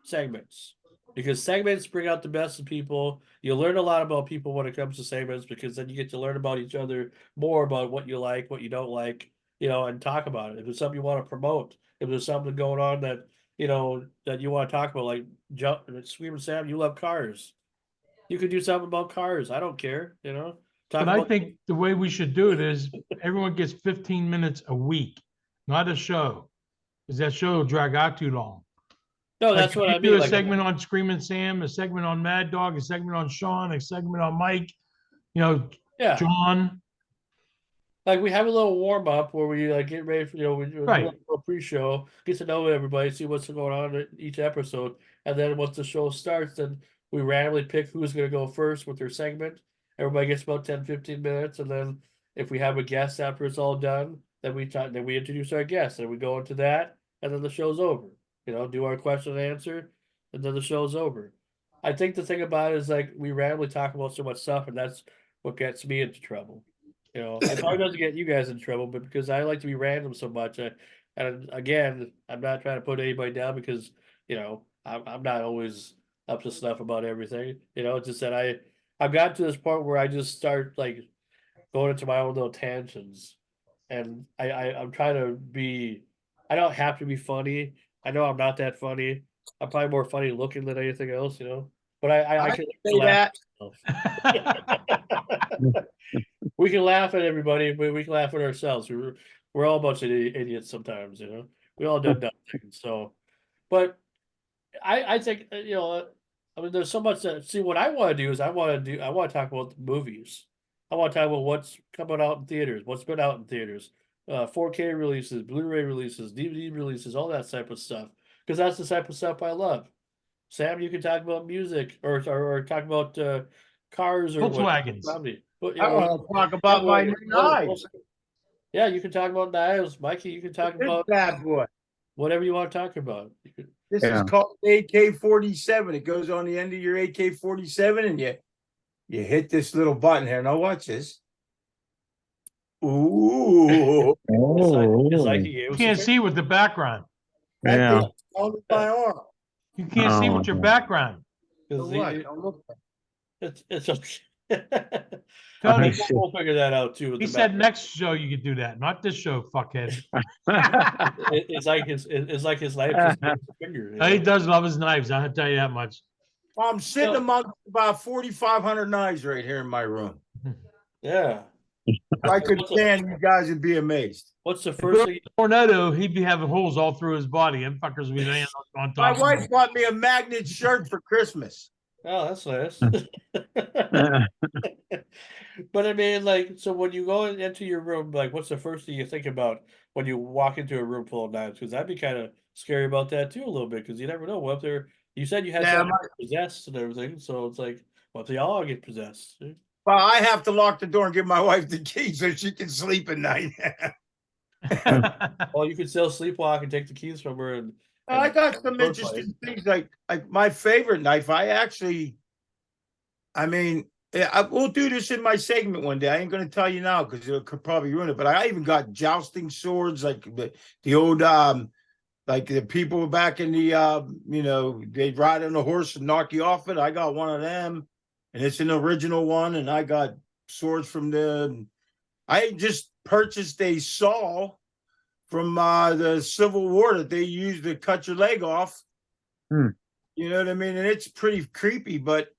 Segments, because segments bring out the best in people. You learn a lot about people when it comes to segments because then you get to learn about each other more about what you like, what you don't like, you know, and talk about it. If there's something you want to promote, if there's something going on that you know, that you want to talk about, like Screaming Sam, you love cars. You could do something about cars. I don't care, you know. Talk But I about think the way we should do it is everyone gets 15 minutes a week, not a show. Because that show will drag out too long. no, Like that's if what you I do mean. a Like, segment on Screaming Sam, a segment on Mad Dog, a segment on Sean, a segment on Mike, you know, yeah, John. like we have a little warm up where we like get ready for, you know, we do Right. like a pre-show, get to know everybody, see what's going on in each episode, and then once the show starts, then we randomly pick who's going to go first with their segment. Everybody gets about 10-15 minutes, and then if we have a guest after it's all done, then then we introduce our guest, and we go into that, and then the show's over. You know, do our question and answer, and then the show's over. I think the thing about it is like we randomly talk about so much stuff, and that's what gets me into trouble. You know, it probably doesn't get you guys in trouble, but because I like to be random so much, and again, I'm not trying to put anybody down because you know I'm not always up to snuff about everything. You know, it's just that I've gotten to this point where I just start like going into my own little tangents, and I'm trying to be. I don't have to be funny. I know I'm not that funny. I'm probably more funny looking than anything else, you know. But I I can say laugh that. at myself. We can laugh at everybody, but we can laugh at ourselves. We're all a bunch of idiots sometimes, you know. We all done dumb things. So, but I think you know, I mean, there's so much that see. What I want to do is I want to talk about the movies. I want to talk about what's coming out in theaters, what's been out in theaters, 4K releases, Blu-ray releases, DVD releases, all that type of stuff. Because that's the type of stuff I love. Sam, you can talk about music or talk about cars or what Volkswagens. comedy. But, you I know, want to talk about my new knives. yeah, you can talk about knives, Mikey. You can talk This about bad boy. whatever you want to talk about. You could, This Yeah. is called AK-47. It goes on the end of your AK-47, and you hit this little button here. Now watch this. Ooh, it's like he gave You us can't a see with the background. that Yeah. thing's on my arm. You can't see with your Oh. background. So what? Don't look. it's okay. Tony, We'll figure that out too. With he the said back. next show you could do that, not this show, fuckhead. It's like his life just gave us a finger. You He know? does love his knives. I'll tell you that much. I'm sitting among about 4,500 knives right here in my room. Yeah. If I could stand, you guys would be amazed. What's the first thing? Tornado, he'd be having holes all through his body. Them fuckers would be laying on My top. of wife him. bought me a magnet shirt for Christmas. Oh, that's nice. But I mean, like, so when you go into your room, like, what's the first thing you think about when you walk into a room full of knives? Because I'd be kind of scary about that too, a little bit, because you never know what if they're. You said you had Yeah, something possessed and everything, so it's like, what if they all get possessed? Well, I have to lock the door and give my wife the key so she can sleep at night. Well, you could still sleepwalk and take the keys from her. And I got some Sword interesting things like my favorite knife. I mean, we'll do this in my segment one day. I ain't going to tell you now because it could probably ruin it. But I even got jousting swords, like the old, like the people back in the, you know, they'd ride on a horse and knock you off it. I got one of them, and it's an original one. And I got swords from I just purchased a saw from the Civil War that they used to cut your leg off. You know what I mean? And it's pretty creepy, but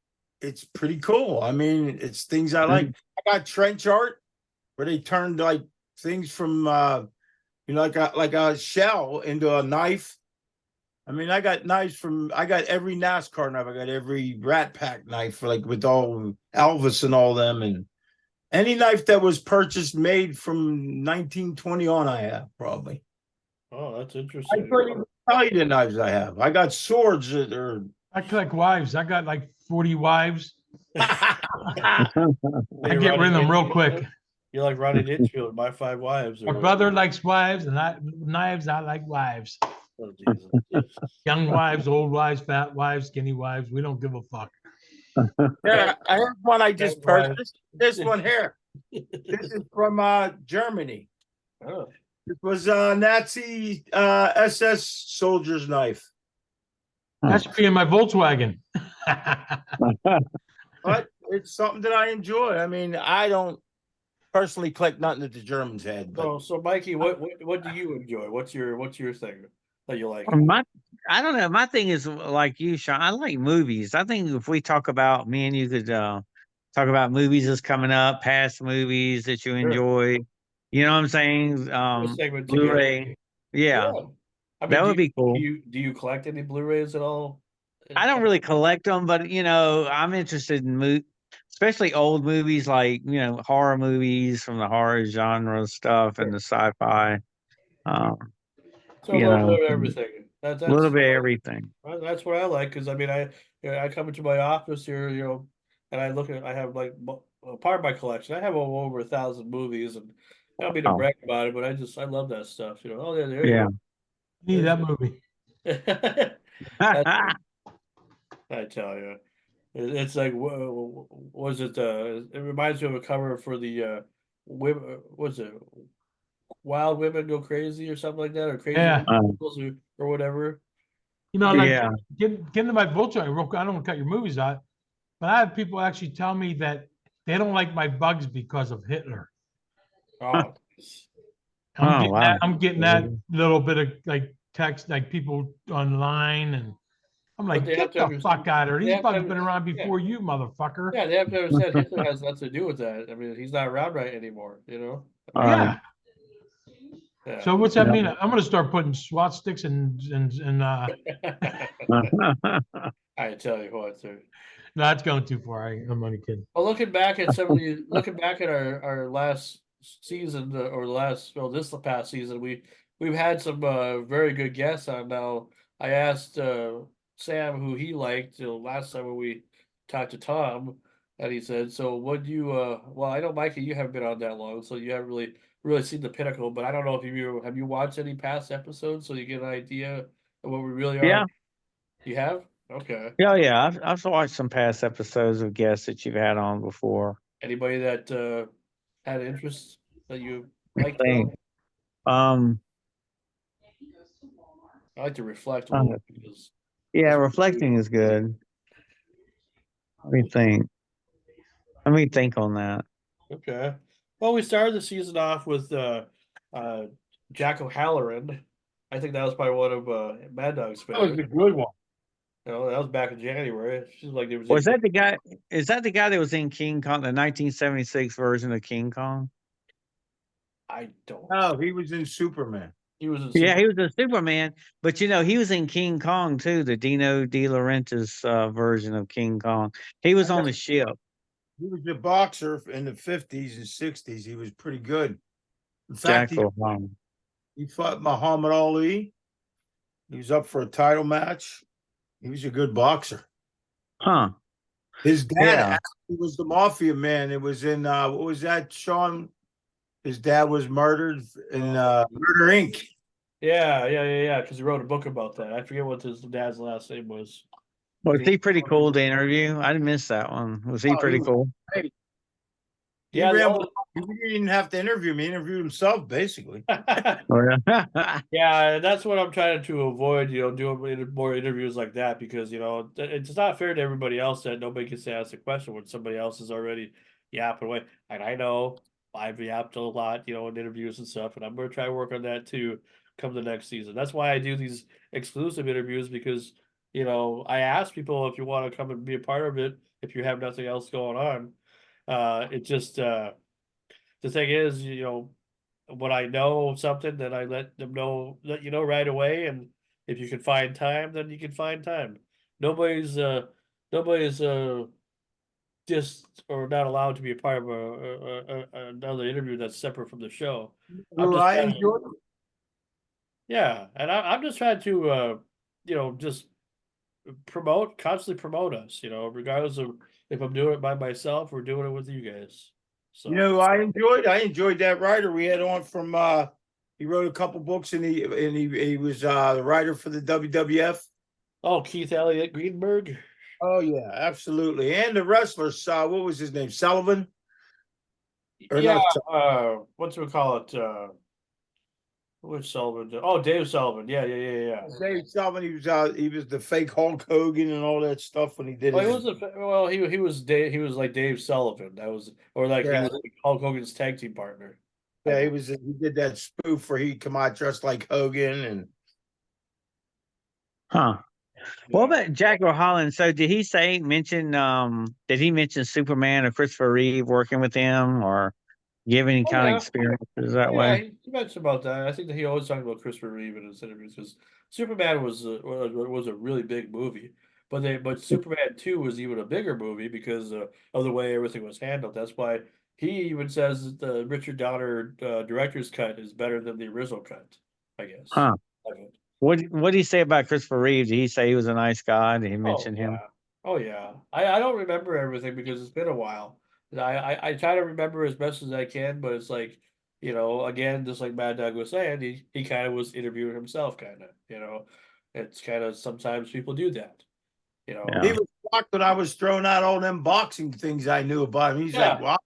it's pretty cool. I mean, it's things I like. I got trench art where they turned like things from you know, like a shell into a knife. I mean, I got knives I got every NASCAR knife. I got every Rat Pack knife, like with all Elvis and all them, and any knife that was purchased made from 1920 on, I have probably. Oh, that's I interesting. couldn't even tell you the knives I have. I got swords that are. I collect wives. I got like 40 wives. I get rid of them real quick. You're like Ronnie Ditchfield, my 5 wives. My brother likes wives, and knives. I like wives. Oh, Jesus. Young wives, old wives, fat wives, skinny wives. We don't give a fuck. Yeah, I have one I just That's why- purchased. This one here. This is from Germany. Oh. It was a Nazi SS soldier's knife. That should be in my Volkswagen. But it's something that I enjoy. I mean, I don't personally collect nothing that the Germans had, but So Mikey, what do you enjoy? What's your thing that you like? I don't know. My thing is like you, Sean. I like movies. I think if we talk about me and you could talk about movies that's coming up, past movies that you Sure. enjoy. You know what I'm saying? A segment together. Blu-ray. Yeah, Yeah. I mean, that would be cool. do you collect any Blu-rays at all? I don't really collect them, but I'm interested in especially old movies like horror movies from the horror genre stuff and the sci-fi. Um, So a you little know, bit of everything. a little bit of everything. That's what I like because I mean I come into my office here, and I have like a part of my collection. I have over 1,000 movies, and I don't mean to Oh, brag about it, but I love that stuff. Oh yeah, there yeah. you Need go. that movie. That's, I tell you, it's like was it? It reminds me of a cover for the women. Was it Wild Women Go Crazy or something like that, or Crazy Yeah. Girls or whatever. Like Yeah. get into my vulture real quick. I don't want to cut your movies out, but I have people actually tell me that they don't like my bugs because of Hitler. Oh, Oh, wow. I'm getting that little bit of like text, like people online, and I'm but like, they have get to the understand. fuck out of here. They These have to bugs been around yeah, before you, motherfucker. yeah. They have to understand Hitler has nothing to do with that. I mean, he's not around right anymore. I All mean, right. Yeah. yeah. So what's that Yeah. mean? I'm gonna start putting SWAT sticks and I tell you what, sir. no, that's going too far. I'm only kidding. Well, looking back at our last season or this past season, we've had some very good guests on. Now, I asked Sam who he liked last time when we talked to Tom, and he said, "So, what you well, I know Micah, you haven't been on that long, so you haven't really seen the pinnacle. But I don't know if have you watched any past episodes so you get an idea of what we really are. Yeah. You have? Okay. Yeah. Yeah. I've watched some past episodes of guests that you've had on before. Anybody that had interest that you I liked at think. all? Um, I like to reflect a uh, little because yeah, that's reflecting is good. Let me think. Let me think on that. okay. Well, we started the season off with uh Jack O'Halloran. I think that was probably one of Mad Dog's That was a favorites. good one. That was back in January. She's like there was Was that the guy? Is that the guy that was in King Kong, the 1976 version of King Kong? I don't. No, he was in Superman. He was in Yeah, he was a Superman, but he was in King Kong too, the Dino De Laurentiis version of King Kong. He was on the ship. He was a boxer in the 50s and 60s. He was pretty good. In Jack fact, O'Halloran. he fought Muhammad Ali. He was up for a title match. He was a good boxer. Huh. His dad Yeah. actually was the mafia man. It was in what was that, Sean? His dad was murdered in Murder Inc. Yeah. Because he wrote a book about that. I forget what his dad's last name was. Was he pretty cool to interview? I didn't miss that one. Was he Oh, he pretty was cool? great. He Yeah, ran. He didn't have to interview him. He interviewed himself, basically. Oh, yeah. Yeah, that's what I'm trying to avoid, doing more interviews like that because, it's not fair to everybody else that nobody gets to ask a question when somebody else is already yapping away. And I know I've yapped a lot, in interviews and stuff, and I'm going to try to work on that too come the next season. That's why I do these exclusive interviews because, I ask people if you want to come and be a part of it, if you have nothing else going on. It just, the thing is, when I know something, then I let you know right away. And if you can find time, then you can find time. Nobody's nobody's just or not allowed to be a part of another interview that's separate from the show. I'm just I trying to- enjoyed it. yeah, and I'm just trying to just constantly promote us, regardless of if I'm doing it by myself or doing it with you guys. So I enjoyed that writer we had on from he wrote a couple books and he was the writer for the WWF. oh, Keith Elliott Greenberg. Oh yeah, absolutely. And the wrestler, what was his name? Sullivan? Or Yeah, not what's we call it? Which Sullivan? Oh, Dave Sullivan. Yeah. Dave Sullivan, he was the fake Hulk Hogan and all that stuff when he did Well, his, he was Dave. He was like Dave Sullivan. He was Yeah. like Hulk Hogan's tag team partner. yeah, he did that spoof where he'd come out dressed like Hogan and Huh. What Yeah. about Jack O'Holland? So did he did he mention Superman or Christopher Reeve working with him or give any Oh kind of yeah. experiences Oh that yeah, way? he mentioned about that. I think that he always talked about Christopher Reeve in his interviews because Superman was a really big movie, but Superman 2 was even a bigger movie because of the way everything was handled. That's why he even says that the Richard Donner director's cut is better than the original cut. I guess. Huh. I mean, What did he say about Christopher Reeve? Did he say he was a nice guy? Did he oh mention him? yeah, oh yeah. I don't remember everything because it's been a while. And I try to remember as best as I can, but it's like, again, just like Mad Dog was saying, he kind of was interviewing himself, kind of. It's kind of sometimes people do that. You know. He Yeah. was shocked when I was throwing out all them boxing things I knew about him. He's like, Yeah, "Wow,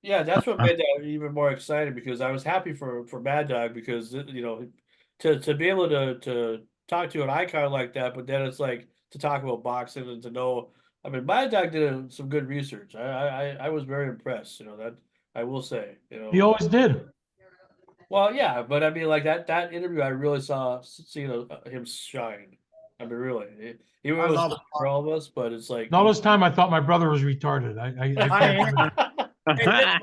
yeah. That's what Huh. made that even more exciting because I was happy for Mad Dog because to be able to talk to an icon like that, but then it's like to talk about boxing and to know. I mean, Mad Dog did some good research. I was very impressed. That I will say. He always did. Well, yeah, but I mean, like that interview, I really saw seeing him shine. I mean, really, he I was love for all of us, but it's like And all this time, I thought my brother was retarded. I I can't am." believe And then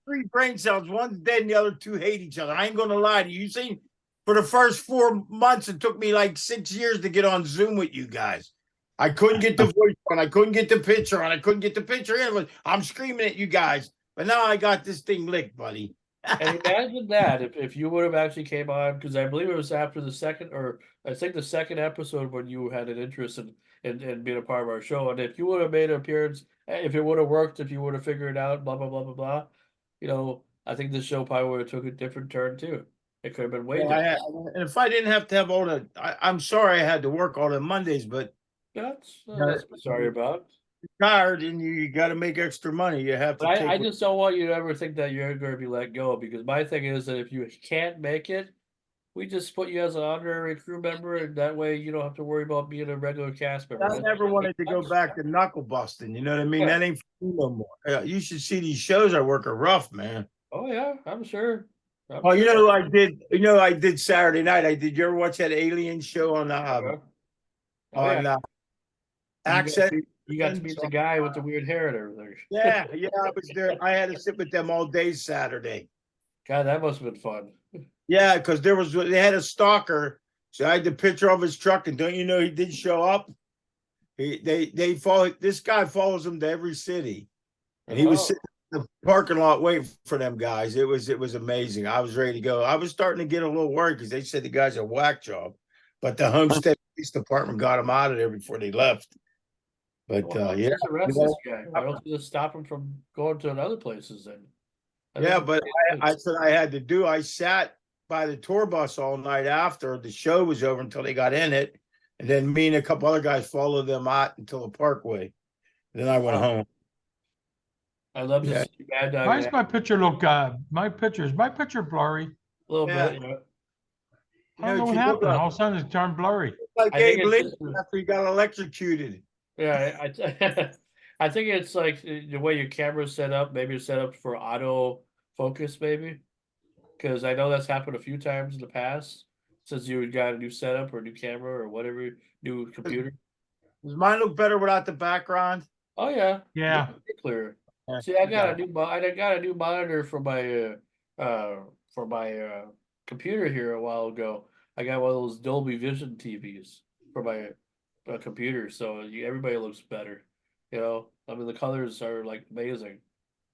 three brain cells, one's dead and the other two hate each other. I ain't gonna lie to you. You see, for the first 4 months, it took me like 6 years to get on Zoom with you guys. I couldn't get the voice on, I couldn't get the picture on, I couldn't get the picture in. I'm screaming at you guys, but now I got this thing licked, buddy. And imagine that if you would have actually came on because I believe it was after the second or I think the second episode when you had an interest in being a part of our show, and if you would have made an appearance, if it would have worked, if you would have figured it out, blah blah blah blah blah, I think the show probably would have took a different turn too. It could have been way Yeah, different. and if I didn't have to have all the, I'm sorry I had to work all the Mondays, but That's uh, that's sorry about. tired and you got to make extra money. You have to But take. I just don't want you to ever think that you're going to be let go because my thing is that if you can't make it, we just put you as an honorary crew member, and that way you don't have to worry about being a regular cast member. I never wanted to go back to knuckle busting. You know what I mean? Yeah. That ain't for me no more. You should see these shows I work are rough, man. Oh yeah, I'm sure. Oh, you know who I did? You know, I did Saturday night. I did. You ever watch that Alien show on Yeah. Oh yeah. Access? You got to meet the guy with the weird hair and everything. Yeah, I was there. I had to sit with them all day Saturday. God, that must have been fun. Yeah, because they had a stalker, so I had the picture of his truck, and don't you know he did show up? They follow this guy follows him to every city, and he was Oh, sitting in the parking lot waiting for them guys. It was amazing. I was ready to go. I was starting to get a little worried because they said the guy's a whack job, but the Homestead Police Department got him out of there before they left. But well, let's yeah, just arrest this guy. Why don't you just stop him from going to other places then? yeah. But I said I had to do. I sat by the tour bus all night after the show was over until they got in it, and then me and a couple other guys followed them out until the Parkway. Then I went home. I love to Yeah. see Bad Dog. Why in does my picture look is my picture blurry? a little Yeah. bit. I don't know what what you look happened. All of a sudden it turned blurry. like I think Abe it's Lincoln just- after he got electrocuted. Yeah, I think it's like the way your camera's set up. Maybe it's set up for auto focus, maybe. Because I know that's happened a few times in the past since you got a new setup or a new camera or whatever, new computer. Does mine look better without the background? Oh yeah, Yeah. clearer. Yeah, See, I you got a it. new I got a new monitor for my computer here a while ago. I got one of those Dolby Vision TVs for my computer, so everybody looks better. I mean the colors are like amazing.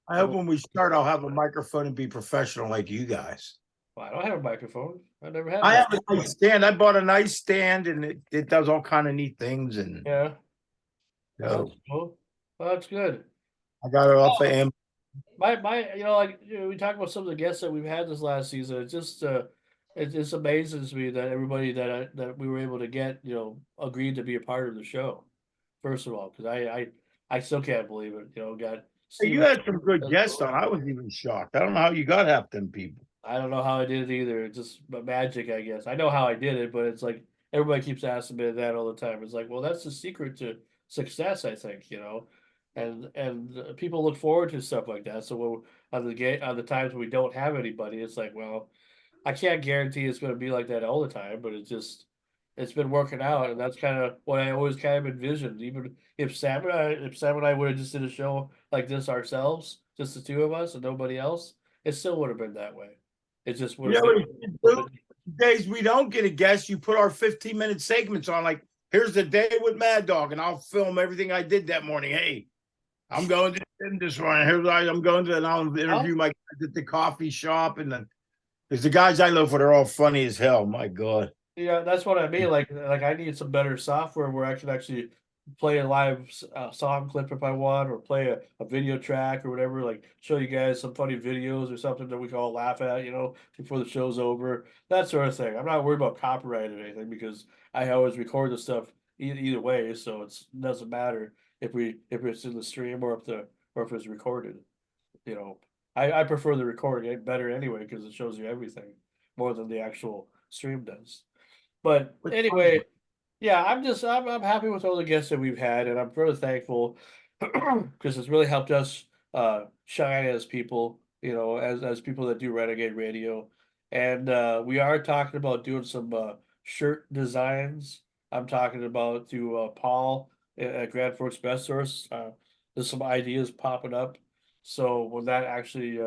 I hope when we start, I'll have a microphone and be professional like you guys. Well, I don't have a microphone. I never had. I one. have a nice stand. I bought a nice stand, and it does all kind of neat things. And Yeah, so that's cool. Well, that's good. I got it off of Amazon. We talk about some of the guests that we've had this last season. It just amazes me that everybody that we were able to get, agreed to be a part of the show. First of all, because I still can't believe it. Got Hey, you had some good guests on. I was even shocked. I don't know how you got half them people. I don't know how I did it either. It's just magic, I guess. I know how I did it, but it's like everybody keeps asking me that all the time. It's like, well, that's the secret to success, I think. And people look forward to stuff like that. So on the times when we don't have anybody, it's like, well, I can't guarantee it's going to be like that all the time, but it's just it's been working out, and that's kind of what I always kind of envisioned. Even if Sam and I would have just did a show like this ourselves, just the two of us and nobody else, it still would have been that way. It just would You have know been what a you little do? bit. Days we don't get a guest, you put our 15-minute segments on. Like, here's the day with Mad Dog, and I'll film everything I did that morning. Hey, I'm going to the gym this morning. Here's I'm going to, and I'll interview my guys at the coffee shop, and then because the guys I live with are all funny as hell. My God. Yeah, that's what I mean. Like I need some better software where I can actually play a live song clip if I want, or play a video track or whatever. Like show you guys some funny videos or something that we can all laugh at, before the show's over. That sort of thing. I'm not worried about copyright or anything because I always record the stuff either way, so it doesn't matter if it's in the stream or if it's recorded. You know, I prefer the recording better anyway because it shows you everything more than the actual stream does. But Which anyway, yeah, I'm happy with all the guests that we've had, and I'm really thankful because it's really helped us shine as people, as people that do Renegade Radio. And we are talking about doing some shirt designs. I'm talking about to Paul at Grand Forks Best Source. There's some ideas popping up. So when that actually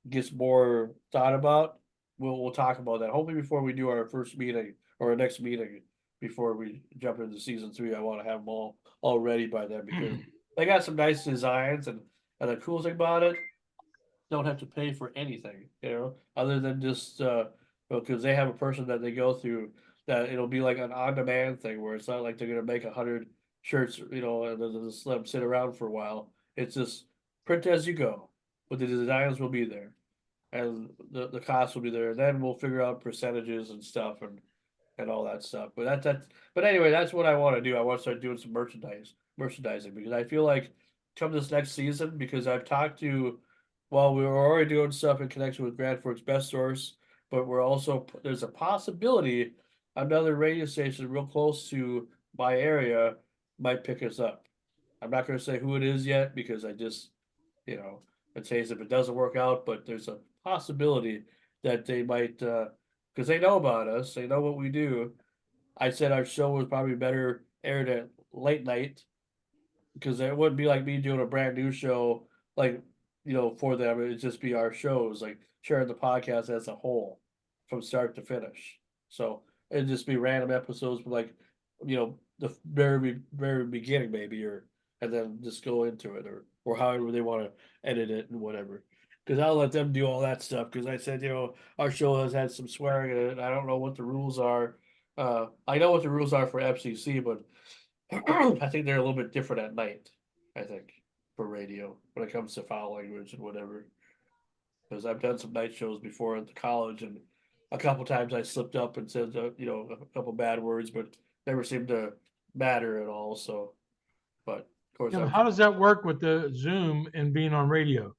gets more thought about, we'll talk about that. Hopefully before we do our first meeting or our next meeting before we jump into season 3. I want to have them all ready by then because they got some nice designs, and the cool thing about it, don't have to pay for anything, other than just because they have a person that they go through that it'll be like an on-demand thing where it's not like they're gonna make 100 shirts, and then just let them sit around for a while. It's just print as you go, but the designs will be there, and the cost will be there. And then we'll figure out percentages and stuff and all that stuff. But anyway, that's what I want to do. I want to start doing some merchandising because I feel like come this next season, because I've talked to, well, we were already doing stuff in connection with Grand Forks Best Source, but there's a possibility another radio station real close to my area might pick us up. I'm not going to say who it is yet because I just, in case if it doesn't work out, but there's a possibility that they might, because they know about us, they know what we do. I said our show was probably better aired at late night because it wouldn't be like me doing a brand new show, like, for them. It'd just be our shows, like sharing the podcast as a whole from start to finish. So it'd just be random episodes, with like, the very beginning maybe, and then just go into it, or however they want to edit it and whatever. Because I'll let them do all that stuff. Because I said, our show has had some swearing in it. I don't know what the rules are. I know what the rules are for FCC, but I think they're a little bit different at night. I think for radio when it comes to foul language and whatever. Because I've done some night shows before at the college, and a couple times I slipped up and said, a couple bad words, but never seemed to matter at all. So, but of course, How does that work with the Zoom and being on radio?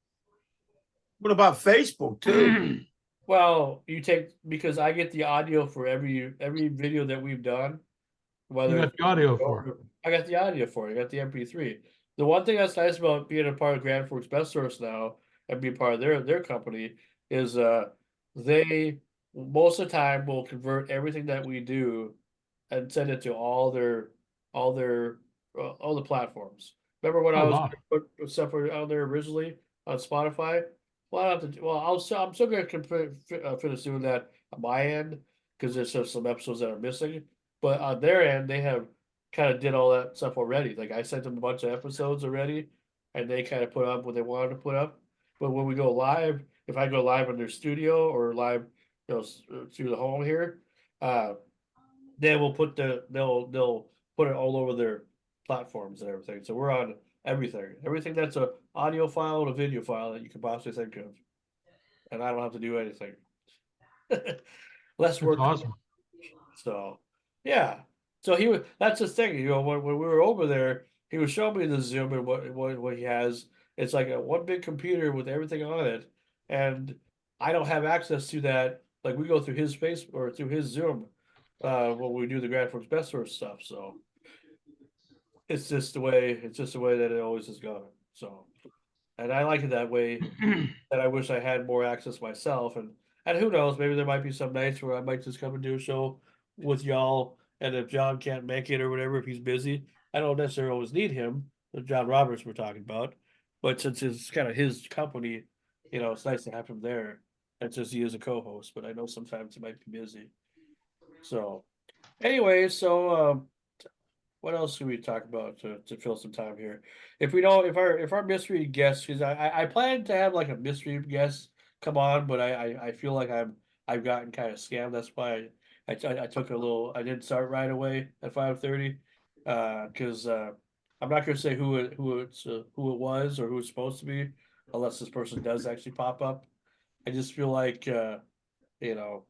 What about Facebook too? well, because I get the audio for every video that we've done. You got the audio for it. I got the audio for it. I got the MP3. The one thing that's nice about being a part of Grand Forks Best Source now and being part of their company is they most of the time will convert everything that we do and send it to all the platforms. Remember when I Oh, was wow. put stuff out there originally on Spotify? Well, I have to. Well, I'm still going to finish doing that on my end because there's just some episodes that are missing. But on their end, they have kind of did all that stuff already. Like I sent them a bunch of episodes already, and they kind of put up what they wanted to put up. But when we go live, if I go live in their studio or live, through the home here, uh, they'll put it all over their platforms and everything. So we're on everything that's a audio file and a video file that you could possibly think of, and I don't have to do anything. Less That's work. awesome. So, yeah. So that's the thing, when we were over there, he was showing me the Zoom and what he has. It's like a one big computer with everything on it. And I don't have access to that. Like we go through his face or through his Zoom when we do the Grand Forks Best Source stuff. So it's just the way that it always has gone. So, and I like it that way. And I wish I had more access myself. And who knows, maybe there might be some nights where I might just come and do a show with y'all and if John can't make it or whatever, if he's busy, I don't necessarily always need him. The John Roberts we're talking about, but since it's kind of his company, it's nice to have him there. And since he is a co-host, but I know sometimes he might be busy. So, anyway, what else can we talk about to fill some time here? If we don't, if our mystery guest, because I plan to have like a mystery guest come on, but I feel like I've gotten kind of scammed. That's why I took a little. I didn't start right away at 5:30, because I'm not gonna say who it was or who it's supposed to be, unless this person does actually pop up. I just feel like you know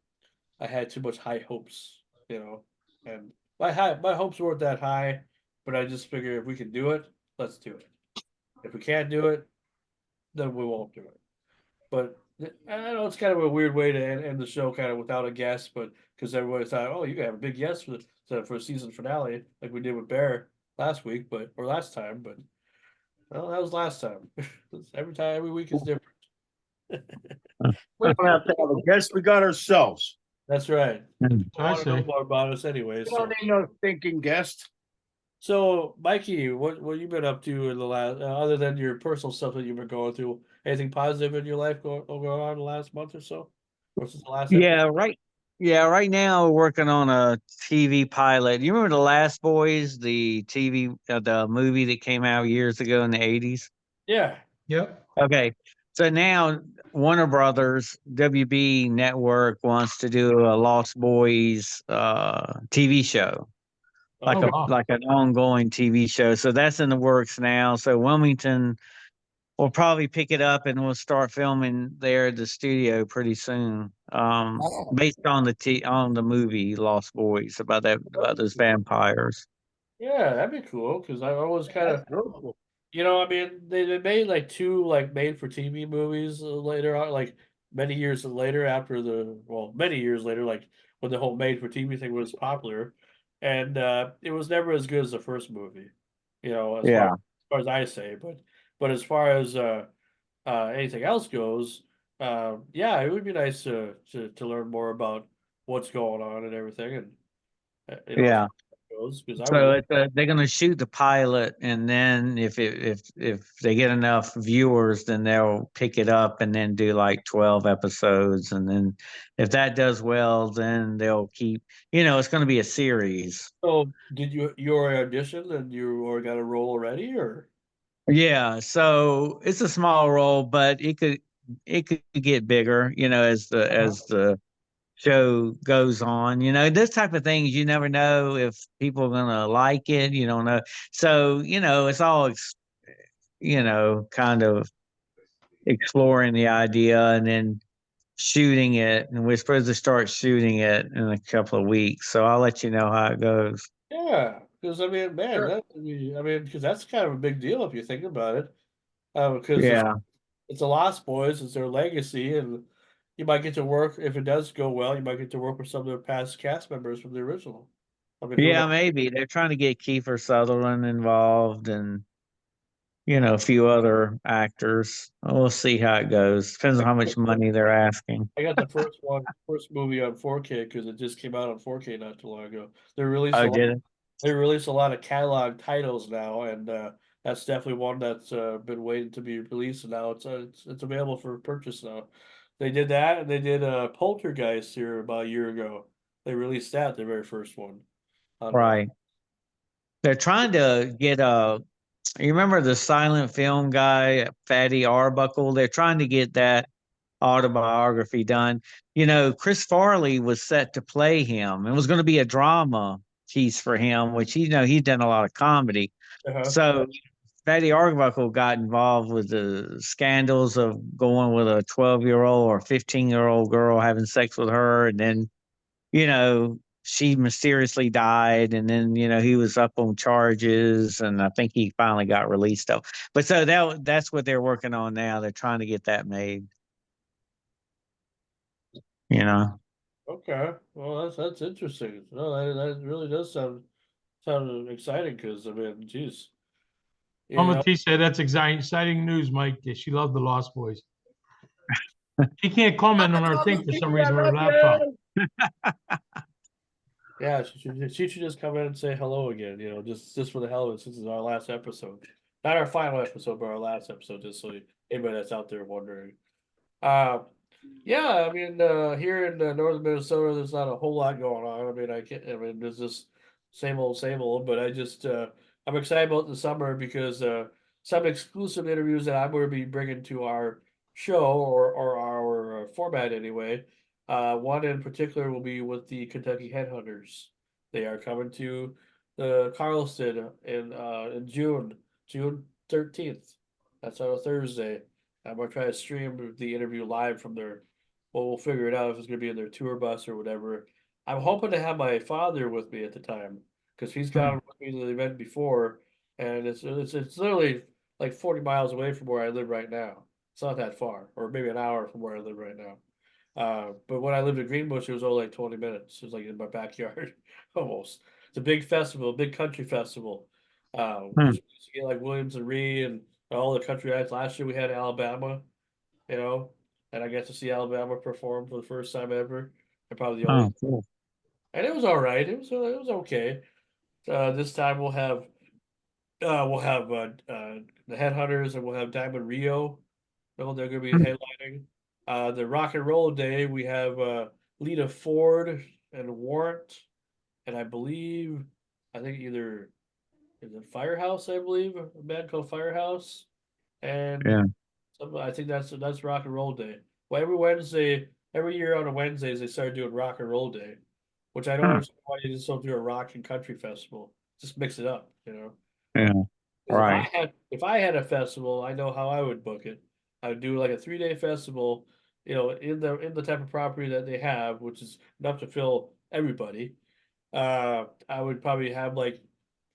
I had too much high hopes, and my hopes weren't that high, but I just figured if we can do it, let's do it. If we can't do it, then we won't do it. But I know it's kind of a weird way to end the show, kind of without a guest, but because everybody thought, oh, you can have a big guest for a season finale, like we did with Bear last week, or last time, but well, that was last time. Every week is different. We don't have to have a guest. We got ourselves. That's right. I Want to know say. more about us anyway. We So. don't need no thinking guest. So, Mikey, what you been up to in the last, other than your personal stuff that you've been going through? Anything positive in your life going on the last month or so? Versus the last Yeah, episode? right. Yeah, right now we're working on a TV pilot. You remember The Last Boys, the TV, the movie that came out years ago in the 80s? Yeah. Yep. Okay. So now Warner Brothers, WB Network wants to do a Lost Boys TV show, like Oh, Okay. wow. like an ongoing TV show. So that's in the works now. So Wilmington will probably pick it up and we'll start filming there at the studio pretty soon. Based on on the movie Lost Boys about about those vampires. Yeah, that'd be cool because I always kind of, That's real cool. I mean, they made like two like made for TV movies later on, like many years later after many years later, like when the whole made for TV thing was popular, and it was never as good as the first movie, Yeah. as far as I say, but as far as anything else goes, yeah, it would be nice to learn more about what's going on and everything, and as Yeah. far as it goes, because I would So love. they're going to shoot the pilot, and then if they get enough viewers, then they'll pick it up and then do like 12 episodes, and then if that does well, then they'll keep. It's going to be a series. So, did you already auditioned and you already got a role already, or? Yeah, so it's a small role, but it could get bigger, as the show goes on. This type of things you never know if people are gonna like it. You don't know. So, it's all kind of exploring the idea and then shooting it. And we're supposed to start shooting it in a couple of weeks. So I'll let you know how it goes. Yeah, because I mean, man, Sure. because that's kind of a big deal if you think about it. Because Yeah. it's a Lost Boys, it's their legacy, and you might get to work if it does go well. You might get to work with some of their past cast members from the original. I mean, who knows? Yeah, maybe. They're trying to get Kiefer Sutherland involved and a few other actors. We'll see how it goes. Depends on how much money they're asking. I got the first movie on 4K because it just came out on 4K not too long ago. They released Oh, a lot. did it? They release a lot of catalog titles now, and that's definitely one that's been waiting to be released. And now it's available for purchase now. They did that, and they did Poltergeist here about a year ago. They released that, the very first one. On Right. They're trying to get you remember the silent film guy, Fatty Arbuckle? They're trying to get that autobiography done. Chris Farley was set to play him. It was going to be a drama piece for him, which he'd done a lot of comedy. uh-huh. So Fatty Arbuckle got involved with the scandals of going with a 12-year-old or 15-year-old girl, having sex with her, and then she mysteriously died, and then he was up on charges, and I think he finally got released though. But so that's what they're working on now. They're trying to get that made. Okay, well that's interesting. No, that really does sound exciting because I mean, geez, you Mama know, T said that's exciting news, Mike. She loved the Lost Boys. She can't comment on our thing for some reason on her laptop. Yeah, she should just come in and say hello again, just for the hell of it, since it's our last episode. Not our final episode, but our last episode, just so anybody that's out there wondering. Uh, yeah, I mean, here in northern Minnesota, there's not a whole lot going on. I mean, there's just same old, but I'm excited about the summer because some exclusive interviews that I'm going to be bringing to our show or our format anyway. One in particular will be with the Kentucky Headhunters. They are coming to the Carlston in June 13th. That's on a Thursday. I'm gonna try to stream the interview live from their. Well, we'll figure it out if it's gonna be in their tour bus or whatever. I'm hoping to have my father with me at the time because he's gone with me to the event before, and it's literally like 40 miles away from where I live right now. It's not that far, or maybe an hour from where I live right now. But when I lived in Greenbush, it was only like 20 minutes. It was like in my backyard, almost. It's a big festival, big country festival. Hmm. You get like Williams and Ree and all the country acts. Last year we had Alabama, you know, and I got to see Alabama perform for the first time ever, and probably the only. Oh, cool. And it was all right. It was okay. This time we'll have the Headhunters and we'll have Diamond Rio. No, they're going to be Hmm. headlining. The Rock and Roll Day, we have Lita Ford and Warrant, and I think either is it Firehouse, I believe, a band called Firehouse, and Yeah. I think that's Rock and Roll Day. Well, every Wednesday, every year on the Wednesdays, they started doing Rock and Roll Day, which I don't Hmm. understand why you just don't do a rock and country festival. Just mix it up. Yeah. Because Right. if I had a festival, I know how I would book it. I would do like a 3-day festival, in the type of property that they have, which is enough to fill everybody. I would probably have like,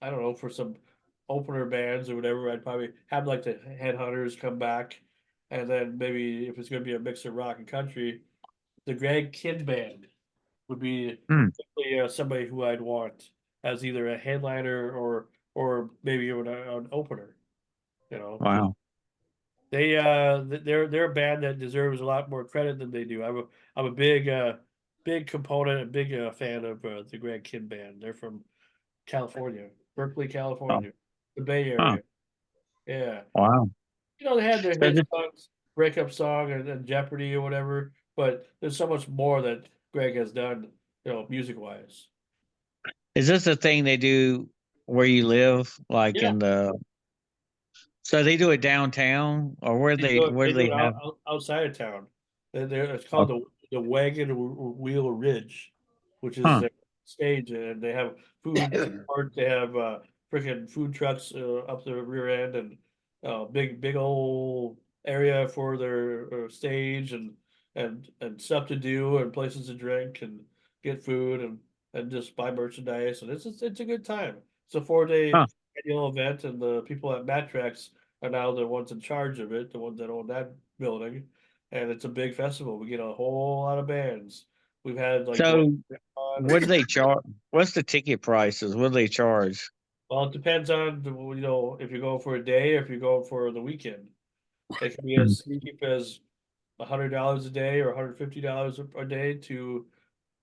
I don't know, for some opener bands or whatever, I'd probably have like the Headhunters come back, and then maybe if it's gonna be a mix of rock and country, the Greg Kidd Band would be Hmm. somebody who I'd want as either a headliner or maybe an opener. Because Wow. they're a band that deserves a lot more credit than they do. I'm a big component, a big fan of the Greg Kidd Band. They're from California, Berkeley, Oh, California, the Bay huh. Area. Yeah, Wow. they had their So hit songs, breakup song, and Jeopardy or whatever. But there's so much more that Greg has done, music wise. is this a thing they do where you live, like Yeah, in the? So they do it downtown, or they do it. where They do do they it have? outside of town. It's called Oh, the Wagon Wheel Ridge, which is huh. their stage, and they have food court. They have freaking food trucks up the rear end, and big old area for their stage, and stuff to do, and places to drink, and get food, and just buy merchandise, and it's a good time. It's a 4-day Huh. annual event, and the people at Matrax are now the ones in charge of it, the ones that own that building, and it's a big festival. We get a whole lot of bands. We've had like Dwarf So on. what do they charge? What's the ticket prices? What do they charge? Well, it depends on if you're going for a day or if you're going for the weekend. They can be Hmm. as cheap as $100 a day or $150 a day to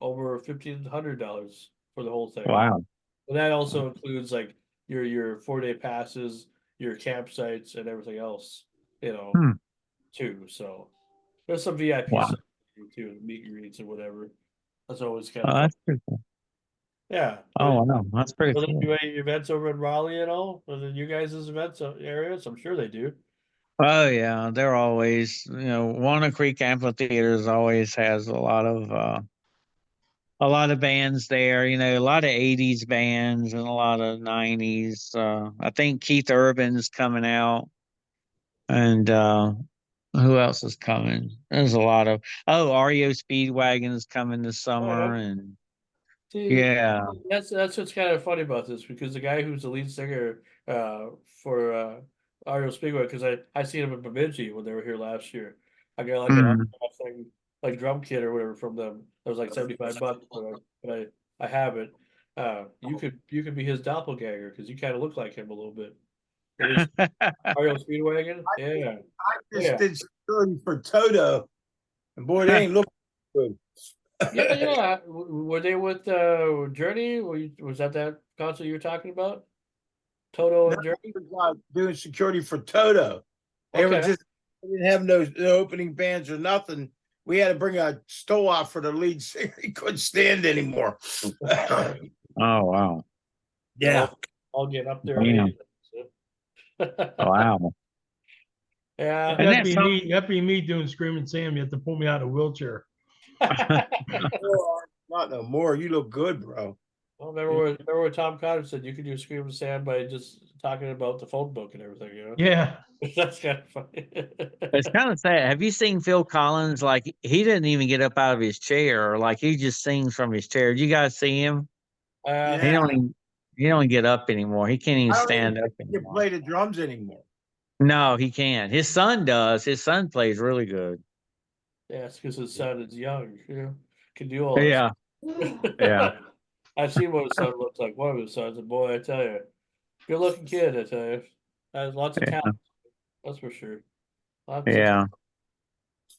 over $1,500 for the whole thing. Wow. And that also includes like your 4-day passes, your campsites, and everything else, Hmm. too. So there's some VIP Wow. stuff too, meet and greets and whatever. That's always kind Oh, of fun. that's pretty cool. Yeah, Oh, but wow. That's pretty do they cool. do any events over in Raleigh at all? Or in you guys' events areas? I'm sure they do. Oh yeah, they're always, Walnut Creek Amphitheaters always has a lot of bands there, a lot of 80s bands and a lot of 90s. I think Keith Urban's coming out and who else is coming? There's a lot of REO Speedwagon's coming this Oh yeah. summer and See, yeah. that's what's kind of funny about this because the guy who's the lead singer for REO Speedway, because I seen him in Bemidji when they were here last year. I got like an Mm. autograph thing, like drum kit or whatever from them. It was like $75, but I have it. You could be his doppelganger because you kind of look like him a little bit. At least REO Speedwagon. Yeah, I just yeah. did security for Toto, and boy, they ain't looking good. Yeah, yeah. Were they with Journey? Was that concert you were talking about? Toto No, and Journey? doing security for Toto. They were Okay. just they didn't have no opening bands or nothing. We had to bring a stove out for the lead singer. He couldn't stand anymore. Oh wow. Yeah. I'll get up there. Damn. Wow. Yeah. And That'd that's be me. That'd be me doing Screaming Sam. You have to pull me out of a wheelchair. Not no more. You look good, bro. Well, remember what Tom Cotton said? You could do Scream and Sam by just talking about the phone book and everything, you know? Yeah. That's kind of funny. It's kind of sad. Have you seen Phil Collins? Like he didn't even get up out of his chair. Like he just sings from his chair. Do you guys see him? He Yeah. don't even get up anymore. He can't even I don't stand even up think he anymore. play the drums anymore. No, he can't. His son does. His son plays really good. Yeah, it's because his son is young, you know, can do all this. Yeah. Yeah. I've seen what his son looks like. One of his sons, and boy, I tell you, good looking kid, I tell you. Has lots of Yeah. talent, that's for sure. Lots of Yeah.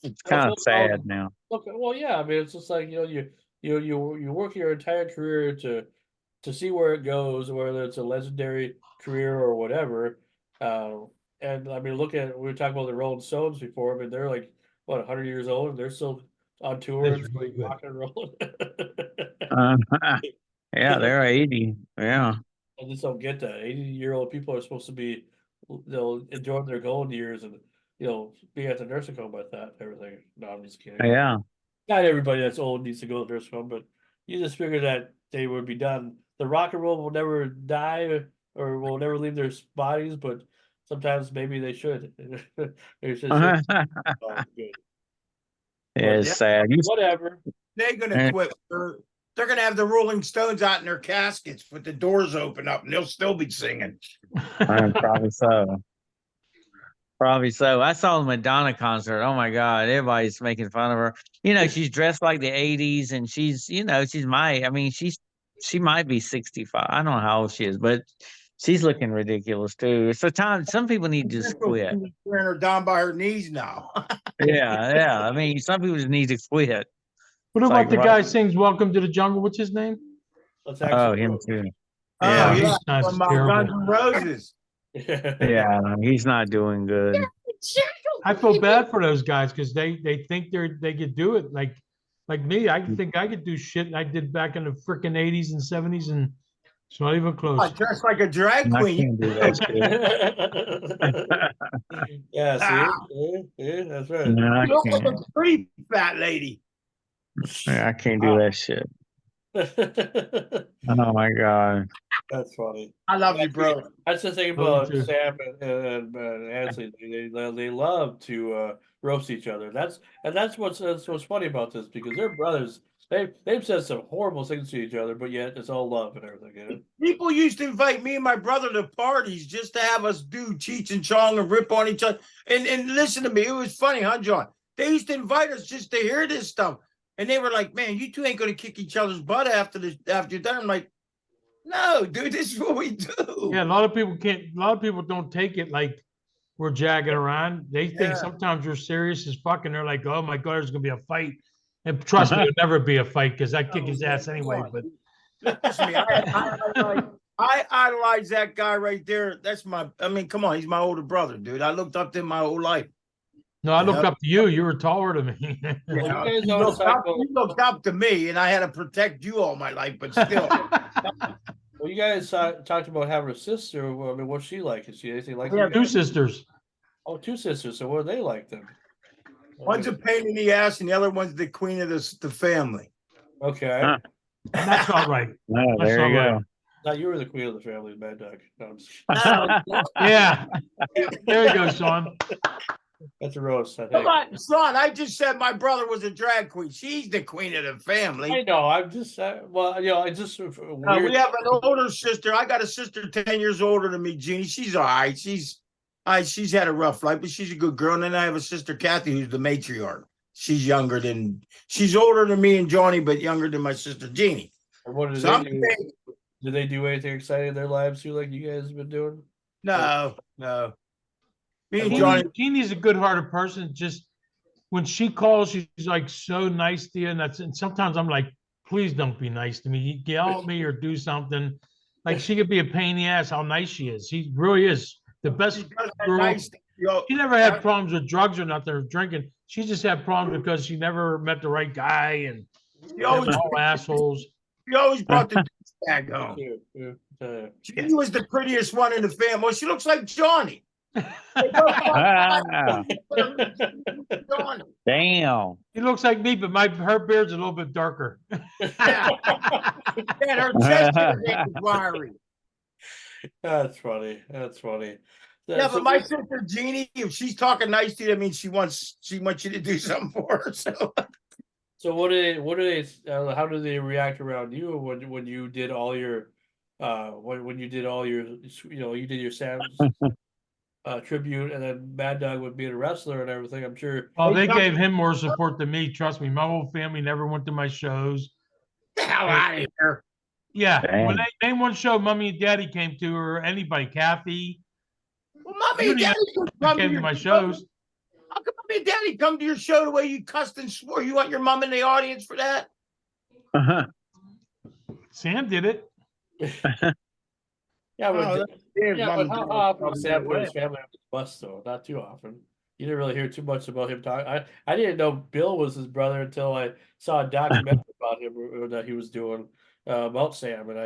It's Well, kind Phil of sad Collins- now. Look, well, yeah, I mean, it's just like, you work your entire career to see where it goes, whether it's a legendary career or whatever. And I mean, we were talking about the Rolling Stones before. I mean, they're like what 100 years old, and they're still on tour That's and really good. rock and rolling. Uh, yeah, they're 80. Yeah. I just don't get that. 80-year-old people are supposed to be, they'll enjoy their golden years and be at the nursing home with that and everything. No, I'm just kidding. Yeah. Not everybody that's old needs to go to the nursing home, but you just figure that they would be done. The rock and roll will never die or will never leave their bodies, but sometimes maybe they should. It's just good. It's Yeah. sad. Whatever. They're gonna Eh. quit. They're gonna have the Rolling Stones out in their caskets with the doors open up, and they'll still be singing. Probably so. Probably so. I saw the Madonna concert. Oh my God. Everybody's making fun of her. She's dressed like the 80s and she might be 65. I don't know how old she is, but she's looking ridiculous too. So some people need to just quit. Wearing her down by her knees now. Yeah, yeah. I mean, some people just need to quit. What It's about like the rock- guy sings "Welcome to the Jungle"? What's his name? Let's Oh, actually him too. Oh Yeah. yeah, he's not from terrible. Guns N' Roses. Yeah, he's not doing good. I feel bad for those guys because they think they could do it. Like me, I think I could do shit I did back in the freaking 80s and 70s, and it's not even I close. dressed like a drag I queen. can't do that shit. Yeah, see? Yeah, that's right. No, I You look like can't. a pretty fat lady. I can't do that shit. Oh my God. That's funny. I love you, bro. That's the thing Love about you too. Sam and Ansley. They love to roast each other. That's what's funny about this because they're brothers. They've said some horrible things to each other, but yet it's all love and everything. You know? People used to invite me and my brother to parties just to have us do Cheech and Chong and rip on each other. And listen to me, it was funny, huh, John? They used to invite us just to hear this stuff. And they were like, man, you two ain't gonna kick each other's butt after you're done. I'm like, no, dude, this is what we do. Yeah, a lot of people can't. A lot of people don't take it like we're jagging around. They think Yeah. sometimes we're serious as fuck, and they're like, "Oh my God, there's gonna be a fight." And trust me, there'll never be a fight because I kick his ass anyway. But Listen to me, I idolize that guy right there. I mean, come on, he's my older brother, dude. I looked up to him my whole life. no, I looked up to you. You were taller than me. Well, you guys You always talk about, you looked up to me, and I had to protect you all my life, but still. well, you guys talked about having a sister. Well, I mean, what's she like? Is she anything like Yeah, you? Two sisters. Oh, two sisters. So what are they like then? One's a pain in the ass, and the other one's the queen of the family. Okay. Huh. That's not right. Oh, That's there you not go. right. Now you were the queen of the family, Mad Dog. No, I'm just Yeah. There you go, Sean. that's a roast. I Come think. on, son. I just said my brother was a drag queen. She's the queen of the I family. know. I'm just I just We weird. have an older sister. I got a sister 10 years older than me, Jeannie. She's all right. She's had a rough life, but she's a good girl. And then I have a sister, Kathy, who's the matriarch. She's older than me and Johnny, but younger than my sister Jeannie. And what do So they I'm do? Do they do anything exciting in their lives too, like you guys have been doing? no. Me and Jeannie- Johnny. Jeannie's a good-hearted person. Just when she calls, she's like so nice to you, and sometimes I'm like, please don't be nice to me. Yell at me or do something. Like she could be a pain in the ass. How nice she is. She really is the She best does that girl. nice, She never had problems with drugs or nothing or drinking. She just had problems because she never met the right guy and She they were always, all assholes. she always brought the bag home. Yeah. She was the prettiest one in the family. Well, she looks like Johnny. Johnny. Damn. He looks like me, but her beard's a little bit darker. Yeah. And her chest hair is wiry. That's funny. That's funny. Yeah, So- but my sister Jeannie, if she's talking nice to you, that means she wants you to do something for her. So So how do they react around you when you did all your when you did all your you did your Sam's tribute, and then Mad Dog would be a wrestler and everything, I'm sure. Oh, they gave him more support than me. Trust me, my whole family never went to my shows. get the hell out of here. Yeah, when Dang. they name one show, Mommy and Daddy came to, or anybody, Kathy, Well, mommy and Judy daddy come came to your my show. shows. How come mommy and daddy come to your show the way you cussed and swore? You want your mom in the audience for that? Sam did it. Yeah, but Oh, that's yeah, mom but and how dad often come does that Sam put way. his family on the bus though? Not too often. You didn't really hear too much about him talk. I didn't know Bill was his brother until I saw a documentary about him that he was doing about Sam, and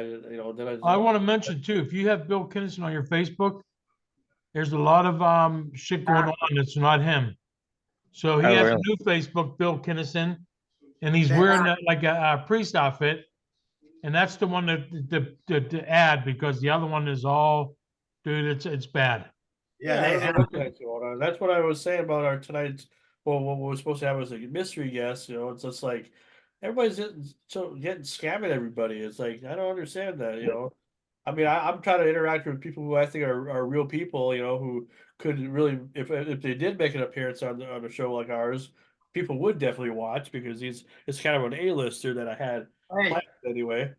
then I want to mention too, if you have Bill Kinnison on your Facebook, there's a lot of shit going on that's not him. So he Oh, has really? a new Facebook, Bill Kinnison, and he's wearing like a priest outfit, and that's the one to add because the other one is all, dude, it's bad. Yeah, I they don't know have. what that's going on. That's what I was saying about our tonight's. Well, what we're supposed to have as a mystery guest. It's just like everybody's getting scamming everybody. It's like I don't understand that. I mean, I'm trying to interact with people who I think are real people. Who could really, if they did make an appearance on a show like ours, people would definitely watch because it's kind of an A-lister that I had Hey, planned anyway.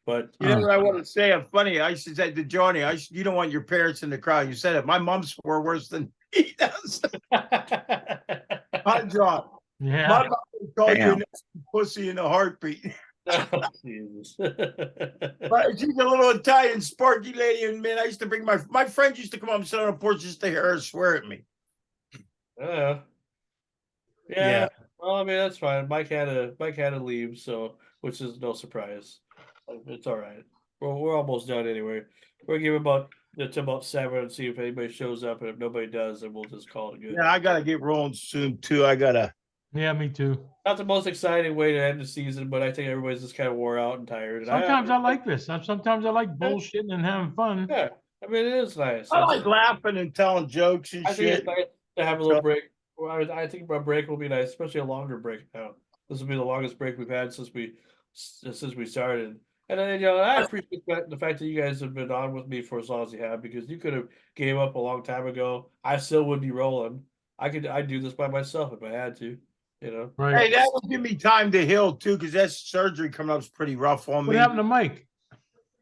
But you know what I want to say? I'm funny. I should say to Johnny, you don't want your parents in the crowd. You said it. My mom swore worse than he does. Hi, John. Yeah. My mom would call you Damn. a nasty pussy in a heartbeat. Oh, Jesus. But she's a little Italian sparky lady, and man, I used to bring my friend used to come up and sit on the porch just to hear her swear at me. Yeah. Well, I mean that's fine. Mike had to leave, so which is no surprise. It's all right. We're almost done anyway. We'll give about 7 and see if anybody shows up, and if nobody does, then we'll just call it good. Yeah, I gotta get rolling soon too. I gotta. Yeah, me too. Not the most exciting way to end the season, but I think everybody's just kind of wore out and tired. And Sometimes I like this. Sometimes I like bullshitting and having fun. Yeah, I mean it is nice. I like laughing and telling jokes and I think shit. it's nice to have a little break. Well, I think a break will be nice, especially a longer break now. This will be the longest break we've had since we started. And then I appreciate the fact that you guys have been on with me for as long as you have, because you could have gave up a long time ago. I still would be rolling. I'd do this by myself if I had to. Right. Hey, that will give me time to heal too, because that surgery coming up is pretty rough on What me. happened to Mike?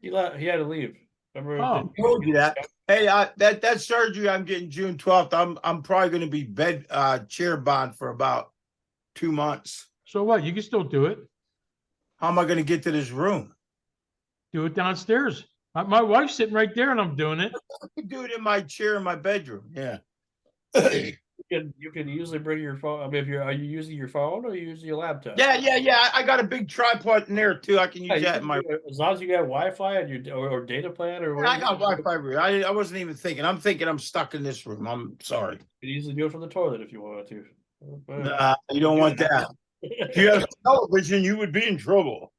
He had to leave. Remember? Oh. I told you that. Hey, that surgery I'm getting June 12th. I'm probably going to be chair bound for about 2 months. So what? You can still do it. How am I going to get to this room? Do it downstairs. My wife's sitting right there, and I'm doing it. I can do it in my chair in my bedroom. Yeah. You can usually bring your phone. I mean, are you using your phone or are you using your laptop? Yeah. I got a big tripod in there too. I can use that in my. As long as you got Wi-Fi and or data plan or whatever. I got Wi-Fi. I wasn't even thinking. I'm thinking I'm stuck in this room. I'm sorry. You can easily do it from the toilet if you wanted to. Nah, you don't want that. If you have television, you would be in trouble.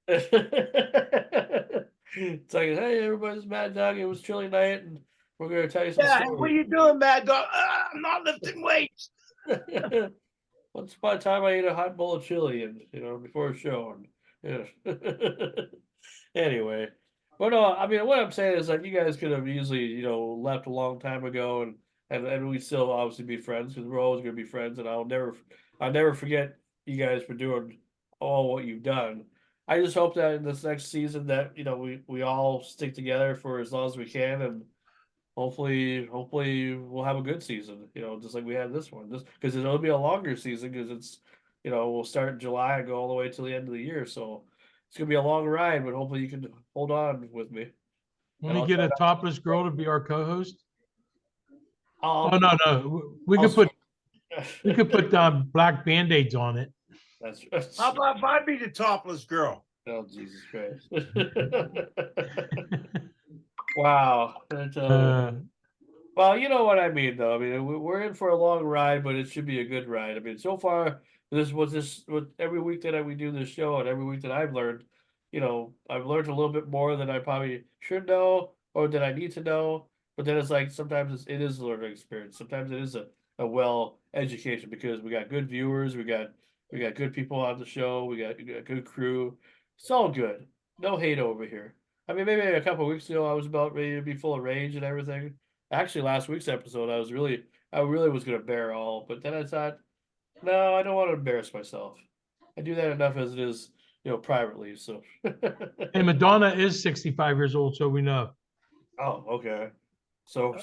It's like, hey, everybody's Mad Dog. It was chilly night, and we're gonna tell you some Yeah, what are stories. you doing, Mad Dog? I'm not lifting weights. Once upon a time, I ate a hot bowl of chili, and before a show, and anyway. But no, I mean, what I'm saying is like you guys could have easily, left a long time ago, and we still obviously be friends because we're always gonna be friends, and I'll never forget you guys for doing all what you've done. I just hope that in this next season that we all stick together for as long as we can, hopefully we'll have a good season, just like we had this one. This because it'll be a longer season because it's, we'll start in July and go all the way till the end of the year. So it's gonna be a long ride, but hopefully you can hold on with me. When And we I'll get try a topless girl to be our co-host? I'll, Oh, no. We I'll could put black Band-Aids on it. that's How about if I be the topless girl? oh Jesus Christ. Wow. Well, you know what I mean, though. I mean, we're in for a long ride, but it should be a good ride. I mean, so far, with every week that we do this show, and every week that I've learned, I've learned a little bit more than I probably should know or that I need to know. But then it's like sometimes it is a learning experience. Sometimes it is a well education because we got good viewers, we got good people on the show, we got good crew. It's all good. No hate over here. I mean, maybe a couple of weeks ago, I was about ready to be full of rage and everything. Actually, last week's episode, I really was gonna bear all, but then I thought, no, I don't want to embarrass myself. I do that enough as it is, privately. So, Hey, Madonna is 65 years old, so we know. oh, okay. So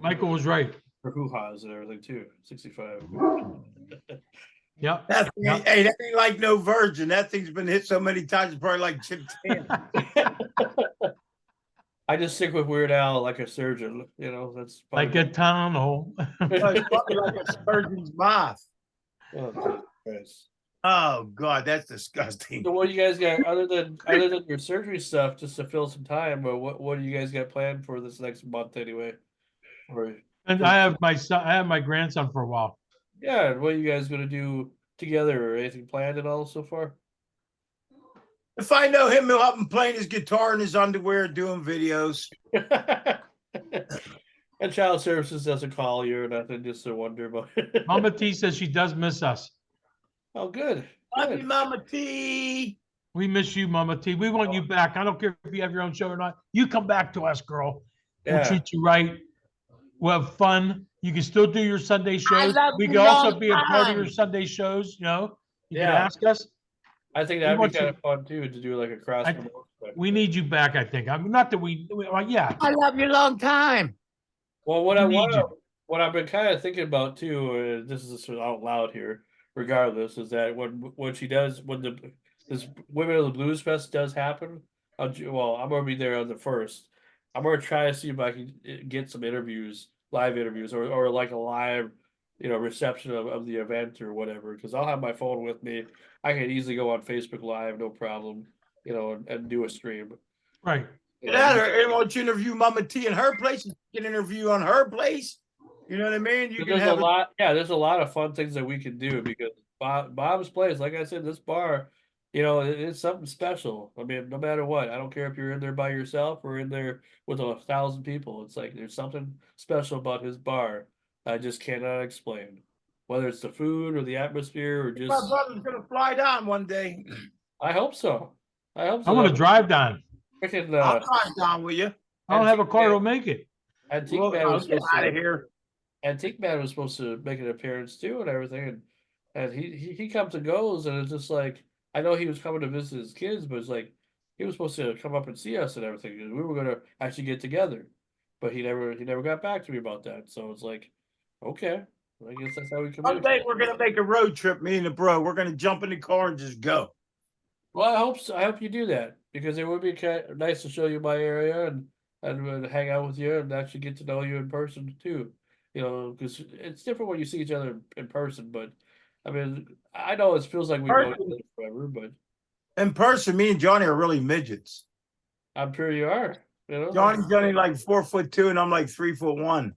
Michael was right. her hoo-has and everything too. 65. Yep. Hey, that ain't like no virgin. That thing's been hit so many times, it's probably like Chip Tan. I just stick with Weird Al like a surgeon. That's Like a tunnel. It's probably like a surgeon's mouth. Oh, Jesus Christ. Oh God, that's disgusting. So what do you guys got other than your surgery stuff, just to fill some time? Or what do you guys got planned for this next month anyway? Or And I have my son, I have my grandson for a while. yeah, what are you guys gonna do together or anything planned at all so far? If I know him, he'll up and playing his guitar in his underwear, doing videos. And child services doesn't call you or nothing, just to wonder about it. Mama T says she does miss us. Oh, good. Love you, Good. Mama T. We miss you, Mama T. We want you back. I don't care if you have your own show or not. You come back to us, girl. We'll Yeah. treat you right. We'll have fun. You can still do your Sunday shows. love We you can also long be a part of your time. Sunday shows, You can Yeah. ask us. I think We that'd be want kind you- of fun too, to do like a cross I- promotion. We need you back, I think. I mean, not that yeah. I love you long time. Well, We need you. what I've been kind of thinking about too, this is sort of out loud here, regardless, is that when she does when this Women of the Blues Fest does happen, I'm gonna be there on the 1st. I'm gonna try to see if I can get some live interviews, or like a live, reception of the event or whatever. Because I'll have my phone with me. I can easily go on Facebook Live, no problem. And do a stream. Right. You Get know, out of here. And want you to interview Mama T in her place. You can interview on her place. You know what I mean? You can there's have a lot. Yeah, there's a lot of fun things that we can do because Bob's place, like I said, this bar, it's something special. I mean, no matter what, I don't care if you're in there by yourself or in there with 1,000 people. It's like there's something special about his bar I just cannot explain. Whether it's the food or the atmosphere or my just, brother's gonna fly down one day. I hope so. I hope so. I want to drive down. Freaking I'll fly down with you. I don't have a Antique car Man- to make it. Antique Well, Man I'll was get supposed out to. of here. Antique Man was supposed to make an appearance too and everything, and he comes and goes, and it's just like I know he was coming to visit his kids, but it's like he was supposed to come up and see us and everything, and we were gonna actually get together, but he never got back to me about that. So it's like, okay, I guess that's how we One communicate. day we're gonna make a road trip, me and the bro. We're gonna jump in the car and just go. Well, I hope so. I hope you do that because it would be nice to show you my area and hang out with you and actually get to know you in person too. Because it's different when you see each other in person. But I mean, I know it feels like we've known each Person. other forever, but In person, me and Johnny are really midgets. I'm sure you are. Johnny's only like 4'2", and I'm like 3'1".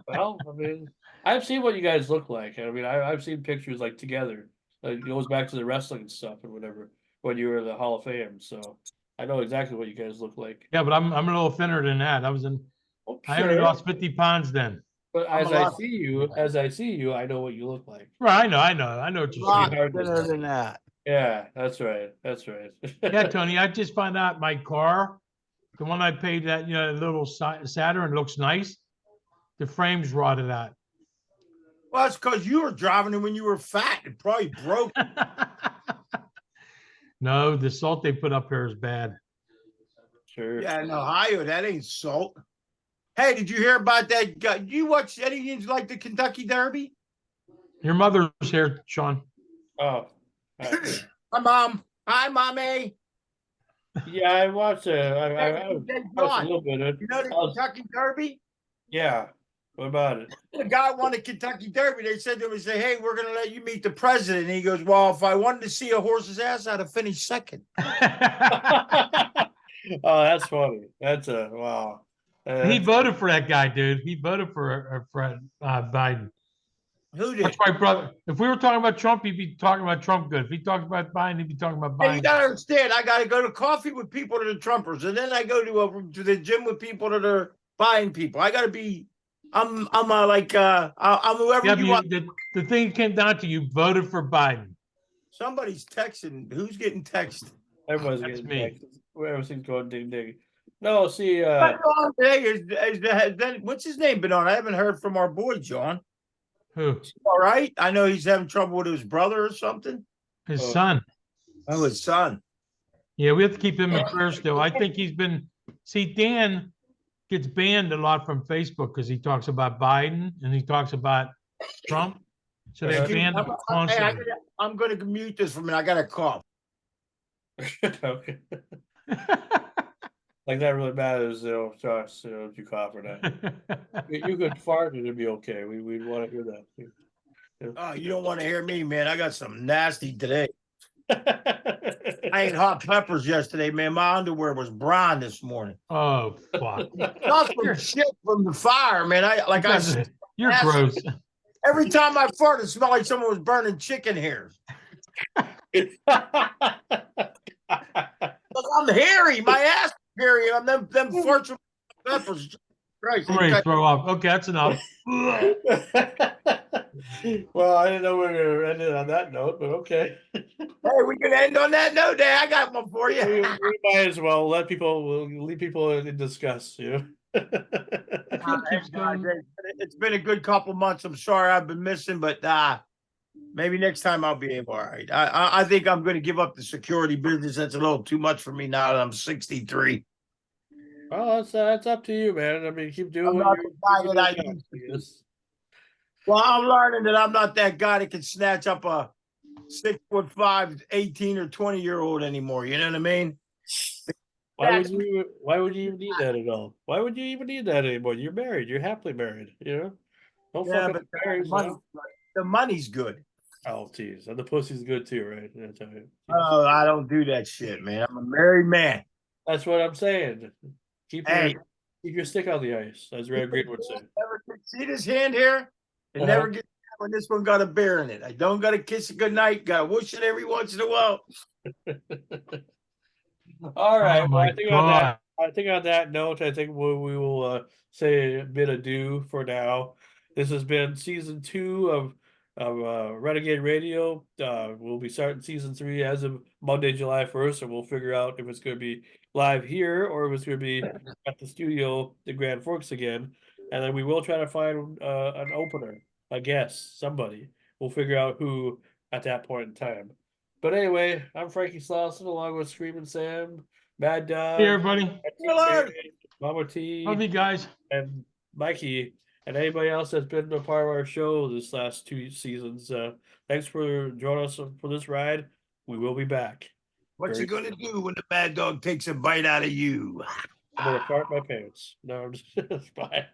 Well, I mean, I've seen what you guys look like. I mean, I've seen pictures like together. Like, it goes back to the wrestling stuff or whatever when you were in the Hall of Fame. So I know exactly what you guys look like. Yeah, but I'm a little thinner than that. I only Okay. lost 50 pounds then. But I'm as a I lot- see you, I know what you look like. Right, I know what you're Lot saying. hard to thinner say. than that. Yeah, that's right. That's right. Yeah, Tony, I just found out my car, the one I paid that, little Saturn, looks nice. The frame's rotted out. Well, that's because you were driving it when you were fat. It probably broke. No, the salt they put up here is bad. Sure. Yeah, in Ohio, that ain't salt. Hey, did you hear about that guy? You watch anything like the Kentucky Derby? Your mother's here, Sean. Oh, Hi, Mom. Hi, Mommy. yeah, I watched. Hey, I watched a John, little bit of it. you know the I was- Kentucky Derby? yeah. What about it? The guy won the Kentucky Derby. They said to him, "Say, hey, we're going to let you meet the president." And he goes, "Well, if I wanted to see a horse's ass, I'd have finished second." Oh, that's funny. That's a wow. He voted for that guy, dude. He voted for Biden. Who did? That's my brother. If we were talking about Trump, he'd be talking about Trump good. If he talked about Biden, he'd be talking about Hey, you Biden. gotta understand. I gotta go to coffee with people that are Trumpers, and then I go to the gym with people that are buying people. I gotta be. I'm whoever Yeah, you but want. the thing came down to you voted for Biden. Somebody's texting. Who's getting texted? Everyone's That's getting me. texted. Everything's going ding ding. No, see, What's on today? What's his name been on? I haven't heard from our boy John. Who? All right. I know he's having trouble with his brother or something. His Oh. son. Oh, his son. Yeah, we have to keep him in prayer still. I think he's been. See, Dan gets banned a lot from Facebook because he talks about Biden and he talks about Trump. So they banned him constantly. I'm going to mute this for a minute. I got a cough. okay. Like that really matters, Josh, if you cough or not. You could fart and it'd be okay. We'd want to hear that. Oh, you don't want to hear me, man. I got some nasty today. I ate hot peppers yesterday, man. My underwear was brown this morning. Oh fuck! Not some shit from the fire, man. You're gross. Every time I fart, it smelled like someone was burning chicken hairs. I'm hairy. My ass is hairy. I'm them farts from peppers. Christ, I'm ready to throw up. Okay, that's enough. Well, I didn't know we were going to end it on that note, but okay. Hey, we can end on that note. Day, I got one for we, you. we might as well leave people in disgust, Keeps going. It's been a good couple months. I'm sorry I've been missing, but maybe next time I'll be able. All right. I think I'm going to give up the security business. That's a little too much for me now that I'm 63. Well, that's up to you, man. I mean, keep doing I'm what not you're the guy that I doing. used to be. Well, I'm learning that I'm not that guy that can snatch up a 6'5", 18 or 20-year-old anymore. You know what I mean? Why would you even need that at all? Why would you even need that anymore? You're married. You're happily married. Don't Yeah, fuck but up the marriage. the money's good. Oh, geez, and the pussy's good too, right? That's all right. Oh, I don't do that shit, man. I'm a married man. That's what I'm saying. Keep Hey. your stick on the ice, as Red Green would say. See this hand here? It never gets when this one got a bear in it. I don't got to kiss it goodnight. Got to whoosh it every once in a while. All right. Oh Well, my God. I think on that note, I think we will say a bit adieu for now. This has been season 2 of Renegade Radio. We'll be starting season 3 as of Monday, July 1st, and we'll figure out if it's going to be live here or if it's going to be at the studio, the Grand Forks again. And then we will try to find an opener, a guest, somebody. We'll figure out who at that point in time. But anyway, I'm Frankie Slauson along with Screaming Sam, Mad Dog, Hey, everybody. Mama T, Love you guys. and Mikey, and anybody else that's been a part of our show this last 2 seasons. Thanks for joining us for this ride. We will be back. What you gonna do when the bad dog takes a bite out of you? I'm gonna fart my pants. No, I'm just bye.